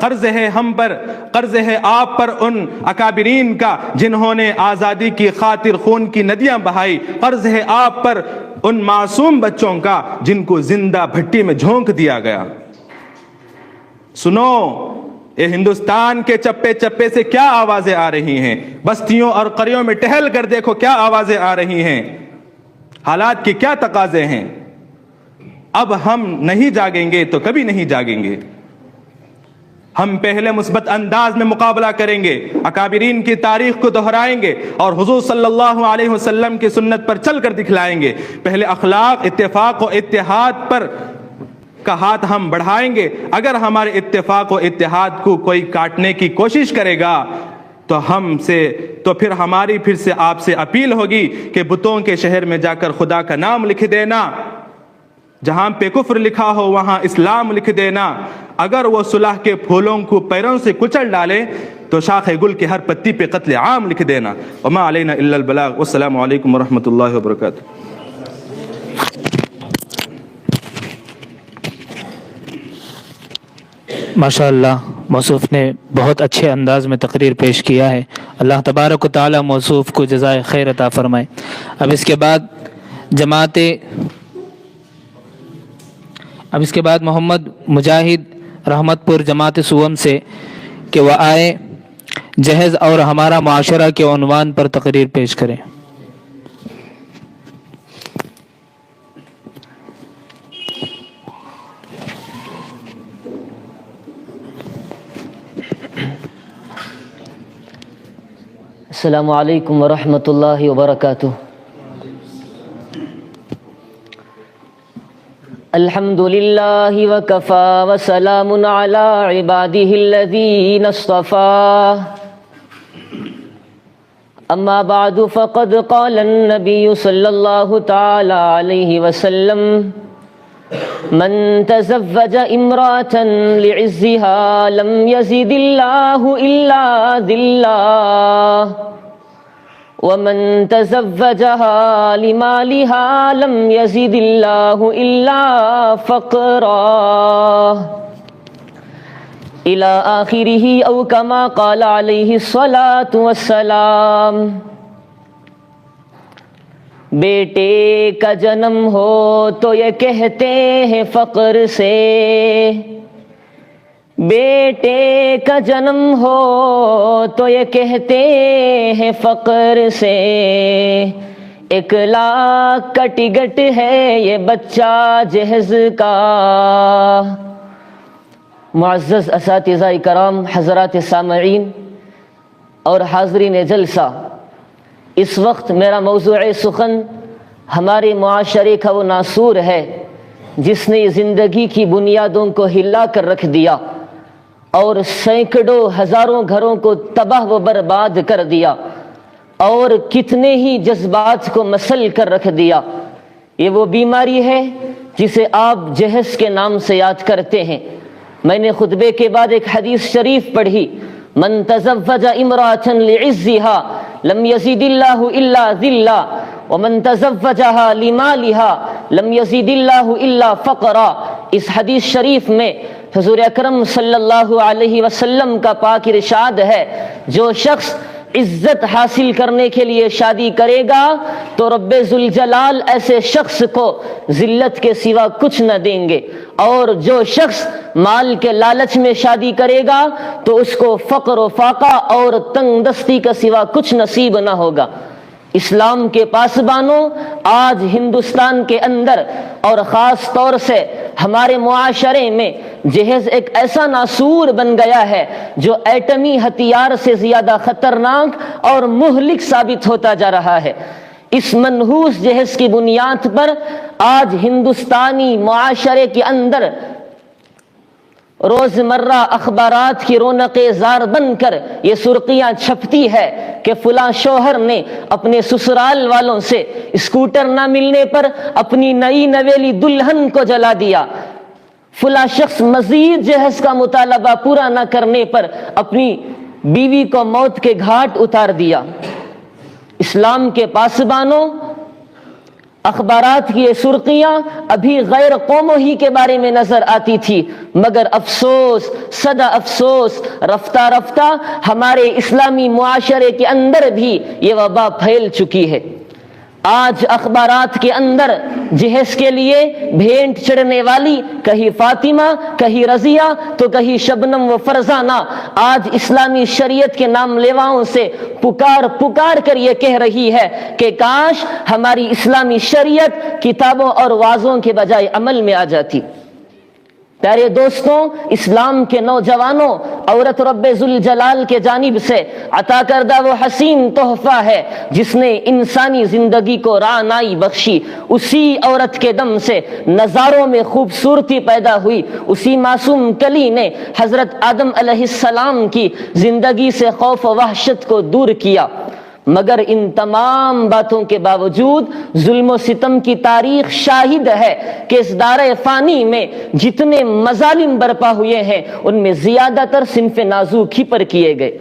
قرض ہے ہم پر، قرض ہے آپ پر ان اکابرین کا جنہوں نے آزادی کی خاطر خون کی ندیاں بہائی، قرض ہے آپ پر ان معصوم بچوں کا جن کو زندہ بھٹی میں جھونک دیا گیا۔ سنو، یہ ہندوستان کے چپے چپے سے کیا آوازیں آ رہی ہیں، بستیوں اور قریوں میں ٹہل کر دیکھو کیا آوازیں آ رہی ہیں، حالات کی کیا تقاضے ہیں۔ اب ہم نہیں جاگیں گے تو کبھی نہیں جاگیں گے۔ ہم پہلے مثبت انداز میں مقابلہ کریں گے، اکابرین کی تاریخ کو دہرائیں گے اور حضور صلی اللہ علیہ وسلم کی سنت پر چل کر دکھلائیں گے۔ پہلے اخلاق، اتفاق و اتحاد پر کا ہاتھ ہم بڑھائیں گے۔ اگر ہمارے اتفاق و اتحاد کو کوئی کاٹنے کی کوشش کرے گا تو پھر ہماری پھر سے آپ سے اپیل ہوگی کہ بتوں کے شہر میں جا کر خدا کا نام لکھ دینا، جہاں پہ کفر لکھا ہو وہاں اسلام لکھ دینا۔ اگر وہ صلح کے پھولوں کو پیروں سے کچل ڈالے تو شاخ گل کے ہر پتی پہ قتل عام لکھ دینا۔ وما علینا الا البلاغ۔ والسلام علیکم ورحمۃ اللہ وبرکاتہ۔ ماشاء اللہ، موصوف نے بہت اچھے انداز میں تقریر پیش کیا ہے۔ اللہ تبارک و تعالی موصوف کو جزائے خیر عطا فرمائے۔ اب اس کے بعد محمد مجاہد رحمت پور جماعت سوم سے کہ وہ آئے جہیز اور ہمارا معاشرہ کے عنوان پر تقریر پیش کریں۔ السلام علیکم ورحمۃ اللہ وبرکاتہ۔ الحمد للہ وکفی وسلام علی عبادہ الذین اصطفی، اما بعد فقد قال النبی صلی اللہ تعالی علیہ وسلم من تزوج امرأة لعزها لم يزد الله إلا ذلا ومن تزوجها لمالها لم يزد الله إلا فقرا إلى آخره أو كما قال عليه الصلاة والسلام۔ بیٹے کا جنم ہو تو یہ کہتے ہیں فقر سے، بیٹے کا جنم ہو تو یہ کہتے ہیں فقر سے، 1 لاکھ کا ٹکٹ ہے یہ بچہ جہیز کا۔ معزز اساتذہ کرام، حضرات سامعین اور حاضرین جلسہ، اس وقت میرا موضوع سخن ہمارے معاشرے کا وہ ناسور ہے جس نے زندگی کی بنیادوں کو ہلا کر رکھ دیا اور سینکڑوں ہزاروں گھروں کو تباہ و برباد کر دیا اور کتنے ہی جذبات کو مسل کر رکھ دیا۔ یہ وہ بیماری ہے جسے آپ جہیز کے نام سے یاد کرتے ہیں۔ میں نے خطبے کے بعد ایک حدیث شریف پڑھی، من تزوج امرأة لعزها لم يزد الله الا ذلا ومن تزوجها لمالها لم يزد الله الا فقرا۔ اس حدیث شریف میں حضور اکرم صلی اللہ علیہ وسلم کا پاک ارشاد ہے، جو شخص عزت حاصل کرنے کے لیے شادی کرے گا تو رب ذوالجلال ایسے شخص کو ذلت کے سوا کچھ نہ دیں گے، اور جو شخص مال کے لالچ میں شادی کرے گا تو اس کو فقر و فاقہ اور تنگ دستی کا سوا کچھ نصیب نہ ہوگا۔ اسلام کے پاسبانوں، آج ہندوستان کے اندر اور خاص طور سے ہمارے معاشرے میں جہیز ایک ایسا ناسور بن گیا ہے جو ایٹمی ہتھیار سے زیادہ خطرناک اور مہلک ثابت ہوتا جا رہا ہے۔ اس منحوس جہیز کی بنیاد پر آج ہندوستانی معاشرے کے اندر روزمرہ اخبارات کی رونق زار بن کر یہ سرخیاں چھپتی ہے کہ فلاں شوہر نے اپنے سسرال والوں سے اسکوٹر نہ ملنے پر اپنی نئی نویلی دلہن کو جلا دیا، فلاں شخص مزید جہیز کا مطالبہ پورا نہ کرنے پر اپنی بیوی کو موت کے گھاٹ اتار دیا۔ اسلام کے پاسبانوں، اخبارات کی یہ سرخیاں ابھی غیر قوموں ہی کے بارے میں نظر آتی تھی، مگر افسوس صدا افسوس رفتہ رفتہ ہمارے اسلامی معاشرے کے اندر بھی یہ وبا پھیل چکی ہے۔ آج اخبارات کے اندر جہیز کے لیے بھینٹ چڑھنے والی کہیں فاطمہ، کہیں رضیہ تو کہیں شبنم و فرزانہ آج اسلامی شریعت کے نام لیواؤں سے پکار کر یہ کہہ رہی ہے کہ کاش ہماری اسلامی شریعت کتابوں اور وعظوں کے بجائے عمل میں آ جاتی۔ پیارے دوستوں، اسلام کے نوجوانوں، عورت رب ذوالجلال کے جانب سے عطا کردہ وہ حسین تحفہ ہے جس نے انسانی زندگی کو رعنائی بخشی۔ اسی عورت کے دم سے نظاروں میں خوبصورتی پیدا ہوئی، اسی معصوم کلی نے حضرت آدم علیہ السلام کی زندگی سے خوف و وحشت کو دور کیا۔ مگر ان تمام باتوں کے باوجود ظلم و ستم کی تاریخ شاہد ہے کہ اس دار فانی میں جتنے مظالم برپا ہوئے ہیں ان میں زیادہ تر صنف نازک ہی پر کیے گئے۔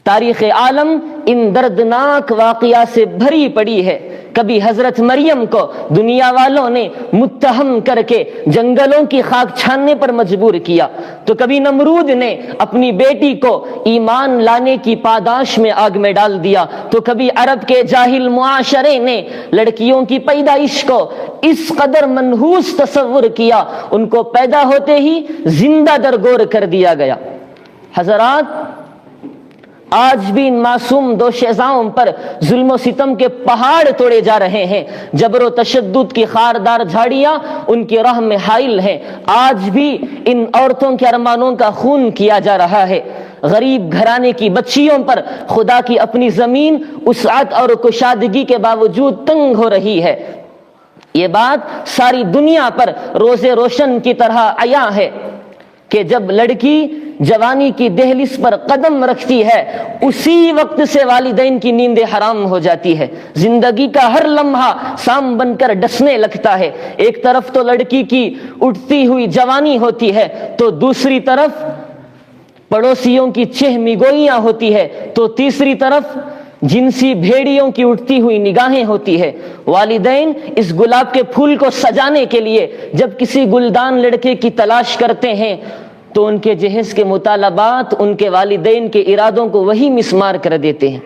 تاریخ عالم ان دردناک واقعات سے بھری پڑی ہے۔ کبھی حضرت مریم کو دنیا والوں نے متہم کر کے جنگلوں کی خاک چھاننے پر مجبور کیا، تو کبھی نمرود نے اپنی بیٹی کو ایمان لانے کی پاداش میں آگ میں ڈال دیا، تو کبھی عرب کے جاہل معاشرے نے لڑکیوں کی پیدائش کو اس قدر منحوس تصور کیا ان کو پیدا ہوتے ہی زندہ درگور کر دیا گیا۔ حضرات، آج بھی ان معصوم دوشیزاؤں پر ظلم و ستم کے پہاڑ توڑے جا رہے ہیں، جبر و تشدد کی خاردار جھاڑیاں ان کی راہ میں حائل ہیں۔ آج بھی ان عورتوں کے ارمانوں کا خون کیا جا رہا ہے۔ غریب گھرانے کی بچیوں پر خدا کی اپنی زمین وسعت اور کشادگی کے باوجود تنگ ہو رہی ہے۔ یہ بات ساری دنیا پر روز روشن کی طرح عیاں ہے کہ جب لڑکی جوانی کی دہلیز پر قدم رکھتی ہے اسی وقت سے والدین کی نیندیں حرام ہو جاتی ہے، زندگی کا ہر لمحہ سام بن کر ڈسنے لگتا ہے۔ ایک طرف تو لڑکی کی اٹھتی ہوئی جوانی ہوتی ہے تو دوسری طرف پڑوسیوں کی چہمی گوئیاں ہوتی ہے، تو تیسری طرف جنسی بھیڑیوں کی اٹھتی ہوئی نگاہیں ہوتی ہے۔ والدین اس گلاب کے پھول کو سجانے کے لیے جب کسی گلدان لڑکے کی تلاش کرتے ہیں تو ان کے جہیز کے مطالبات ان کے والدین کے ارادوں کو وہی مسمار کر دیتے ہیں۔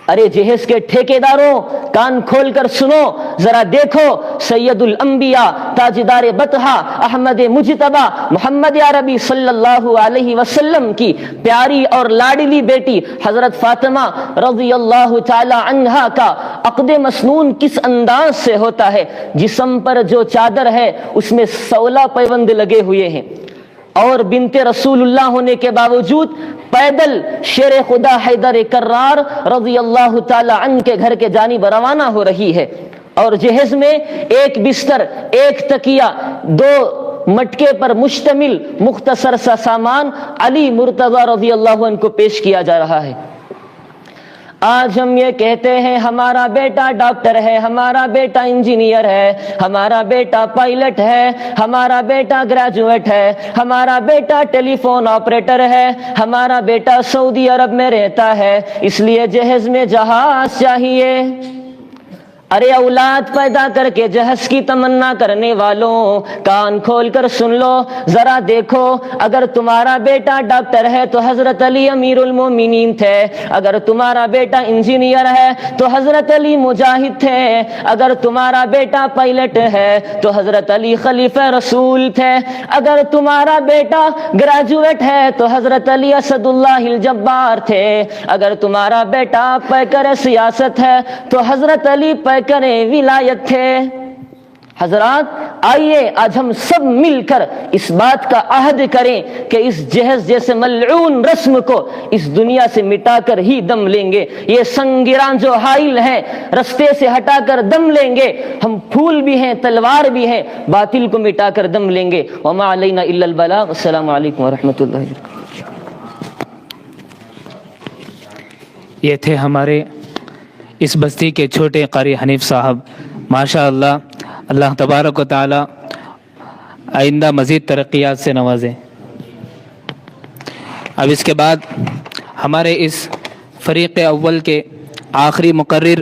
ارے جہیز کے ٹھیکیداروں، کان کھول کر سنو، ذرا دیکھو سید الانبیاء تاجدار بطحہ احمد مجتبیٰ محمد عربی صلی اللہ علیہ وسلم کی پیاری اور لاڈلی بیٹی حضرت فاطمہ رضی اللہ تعالی عنہا کا عقد مسنون کس انداز سے ہوتا ہے۔ جسم پر جو چادر ہے اس میں 16 پیوند لگے ہوئے ہیں، اور بنت رسول اللہ ہونے کے باوجود پیدل شیر خدا حیدر کرار رضی اللہ تعالی عنہ کے گھر کے جانب روانہ ہو رہی ہے، اور جہیز میں ایک بستر، ایک تکیہ، 2 مٹکے پر مشتمل مختصر سا سامان علی مرتضی رضی اللہ عنہ کو پیش کیا جا رہا ہے۔ آج ہم یہ کہتے ہیں ہمارا بیٹا ڈاکٹر ہے، ہمارا بیٹا انجینئر ہے، ہمارا بیٹا پائلٹ ہے، ہمارا بیٹا گریجویٹ ہے، ہمارا بیٹا ٹیلی فون آپریٹر ہے، ہمارا بیٹا سعودی عرب میں رہتا ہے، اس لیے جہیز میں جہاز چاہیے۔ ارے اولاد پیدا کر کے جہیز کی تمنا کرنے والوں، کان کھول کر سن لو، ذرا دیکھو، اگر تمہارا بیٹا ڈاکٹر ہے تو حضرت علی امیر المومنین تھے، اگر تمہارا بیٹا انجینئر ہے تو حضرت علی مجاہد تھے، اگر تمہارا بیٹا پائلٹ ہے تو حضرت علی خلیفہ رسول تھے، اگر تمہارا بیٹا گریجویٹ ہے تو حضرت علی اسد اللہ الجبار تھے، اگر تمہارا بیٹا پیکر سیاست ہے تو حضرت علی کریں ولایت تھے۔ حضرات، آئیے آج ہم سب مل کر اس بات کا عہد کریں کہ اس جہیز جیسے ملعون رسم کو اس دنیا سے مٹا کر ہی دم لیں گے۔ یہ سنگران جو حائل ہیں رستے سے ہٹا کر دم لیں گے، ہم پھول بھی ہیں تلوار بھی ہیں، باطل کو مٹا کر دم لیں گے۔ وما علینا الا البلاغ۔ السلام علیکم ورحمۃ اللہ وبرکاتہ۔ یہ تھے ہمارے اس بستی کے چھوٹے قاری حنیف صاحب، ماشاء اللہ، اللہ تبارک و تعالی آئندہ مزید ترقیات سے نوازے۔ اب اس کے بعد ہمارے اس فریق اول کے آخری مقرر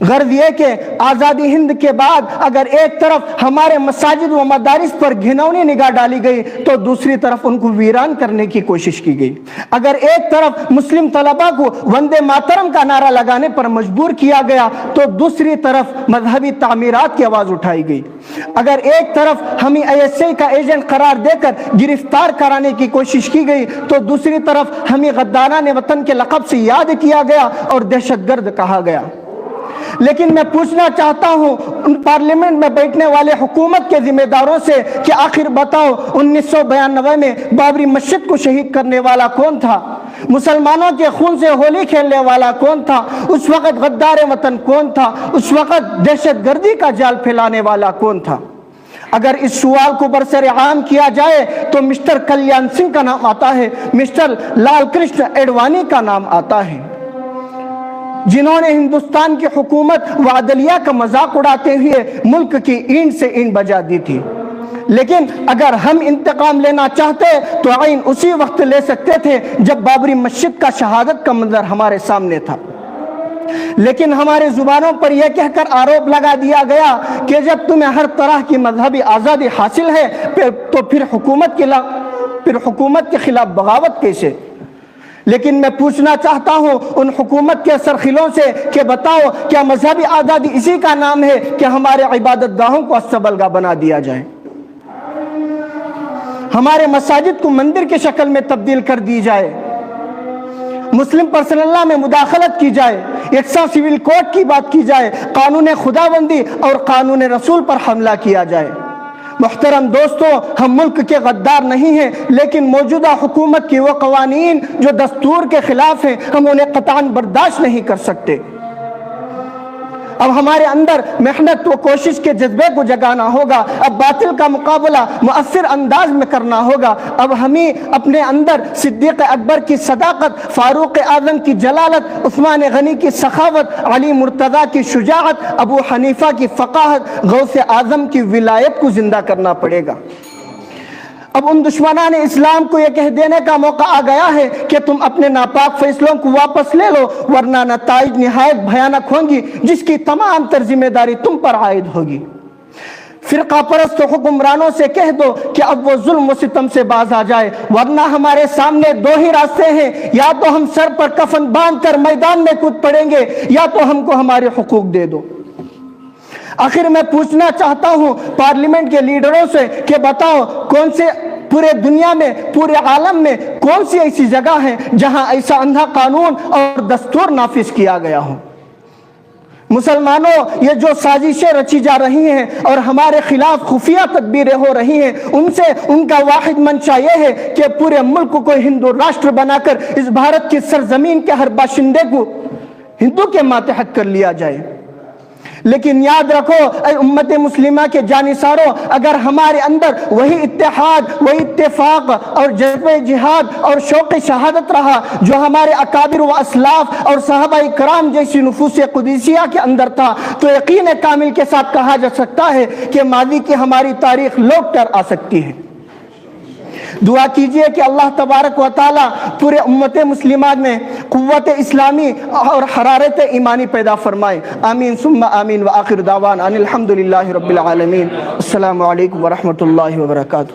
غرض یہ کہ آزادی ہند کے بعد اگر ایک طرف ہمارے مساجد و مدارس پر گھنونی نگاہ ڈالی گئی تو دوسری طرف ان کو ویران کرنے کی کوشش کی گئی. اگر ایک طرف مسلم طلباء کو وندے ماترم کا نعرہ لگانے پر مجبور کیا گیا تو دوسری طرف مذہبی تعمیرات کی آواز اٹھائی گئی. اگر ایک طرف ہمیں ISI کا ایجنٹ قرار دے کر گرفتار کرانے کی کوشش کی گئی تو دوسری طرف ہمیں غداران وطن کے لقب سے یاد کیا گیا اور دہشت گرد کہا گیا. لیکن میں پوچھنا چاہتا ہوں ان پارلیمنٹ میں بیٹھنے والے حکومت کے ذمہ داروں سے کہ آخر بتاؤ 1992 میں بابری مسجد کو شہید کرنے والا کون تھا؟ مسلمانوں کے خون سے ہولی کھیلنے والا کون تھا؟ اس وقت غدار وطن کون تھا؟ اس وقت دہشت گردی کا جال پھیلانے والا کون تھا؟ اگر اس سوال کو برسر عام کیا جائے تو مسٹر کلیان سنگھ کا نام آتا ہے، مسٹر لال کرشن اڈوانی کا نام آتا ہے، جنہوں نے ہندوستان کی حکومت و عدلیہ کا مذاق اڑاتے ہوئے ملک کی اینٹ سے اینٹ بجا دی تھی. لیکن اگر ہم انتقام لینا چاہتے تو عین اسی وقت لے سکتے تھے جب بابری مسجد کا شہادت کا منظر ہمارے سامنے تھا. لیکن ہمارے زبانوں پر یہ کہہ کر آروپ لگا دیا گیا کہ جب تمہیں ہر طرح کی مذہبی آزادی حاصل ہے تو پھر حکومت کے خلاف بغاوت کیسے؟ لیکن میں پوچھنا چاہتا ہوں ان حکومت کے سرخیلوں سے کہ بتاؤ کیا مذہبی آزادی اسی کا نام ہے کہ ہمارے عبادت گاہوں کو استبلگا بنا دیا جائے، ہمارے مساجد کو مندر کی شکل میں تبدیل کر دی جائے، مسلم پرسنل لا میں مداخلت کی جائے، یکساں سول کوڈ کی بات کی جائے، قانون خداوندی اور قانون رسول پر حملہ کیا جائے؟ محترم دوستو، ہم ملک کے غدار نہیں ہیں، لیکن موجودہ حکومت کی وہ قوانین جو دستور کے خلاف ہیں ہم انہیں قطعاً برداشت نہیں کر سکتے. اب ہمارے اندر محنت و کوشش کے جذبے کو جگانا ہوگا، اب باطل کا مقابلہ مؤثر انداز میں کرنا ہوگا. اب ہمیں اپنے اندر صدیق اکبر کی صداقت، فاروق اعظم کی جلالت، عثمان غنی کی سخاوت، علی مرتضیٰ کی شجاعت، ابو حنیفہ کی فقاہت، غوث اعظم کی ولایت کو زندہ کرنا پڑے گا. اب ان دشمنان اسلام کو یہ کہہ دینے کا موقع آ گیا ہے کہ تم اپنے ناپاک فیصلوں کو واپس لے لو ورنہ نتائج نہایت بھیانک ہوں گی جس کی تمام تر ذمہ داری تم پر عائد ہوگی. فرقہ پرست حکمرانوں سے کہہ دو کہ اب وہ ظلم و ستم سے باز آ جائے ورنہ ہمارے سامنے دو ہی راستے ہیں، یا تو ہم سر پر کفن باندھ کر میدان میں کود پڑیں گے یا تو ہم کو ہمارے حقوق دے دو. آخر میں پوچھنا چاہتا ہوں پارلیمنٹ کے لیڈروں سے کہ بتاؤ کون سے پورے دنیا میں، پورے عالم میں کون سی ایسی جگہ ہے جہاں ایسا اندھا قانون اور دستور نافذ کیا گیا ہو؟ مسلمانوں، یہ جو سازشیں رچی جا رہی ہیں اور ہمارے خلاف خفیہ تدبیریں ہو رہی ہیں ان کا واحد منشا یہ ہے کہ پورے ملک کو ہندو راشٹر بنا کر اس بھارت کی سرزمین کے ہر باشندے کو ہندو کے ماتحت کر لیا جائے. لیکن یاد رکھو اے امت مسلمہ کے جانثاروں، اگر ہمارے اندر وہی اتحاد، وہی اتفاق اور جذبہ جہاد اور شوق شہادت رہا جو ہمارے اکابر و اسلاف اور صحابہ کرام جیسی نفوس قدسیہ کے اندر تھا تو یقین کامل کے ساتھ کہا جا سکتا ہے کہ ماضی کی ہماری تاریخ لوٹ کر آ سکتی ہے. دعا کیجئے کہ اللہ تبارک و تعالی پورے امت مسلمان میں قوت اسلامی اور حرارت ایمانی پیدا فرمائے. آمین ثم آمین وآخر دعوان ان الحمدللہ رب العالمین. السلام علیکم ورحمۃ اللہ وبرکاتہ.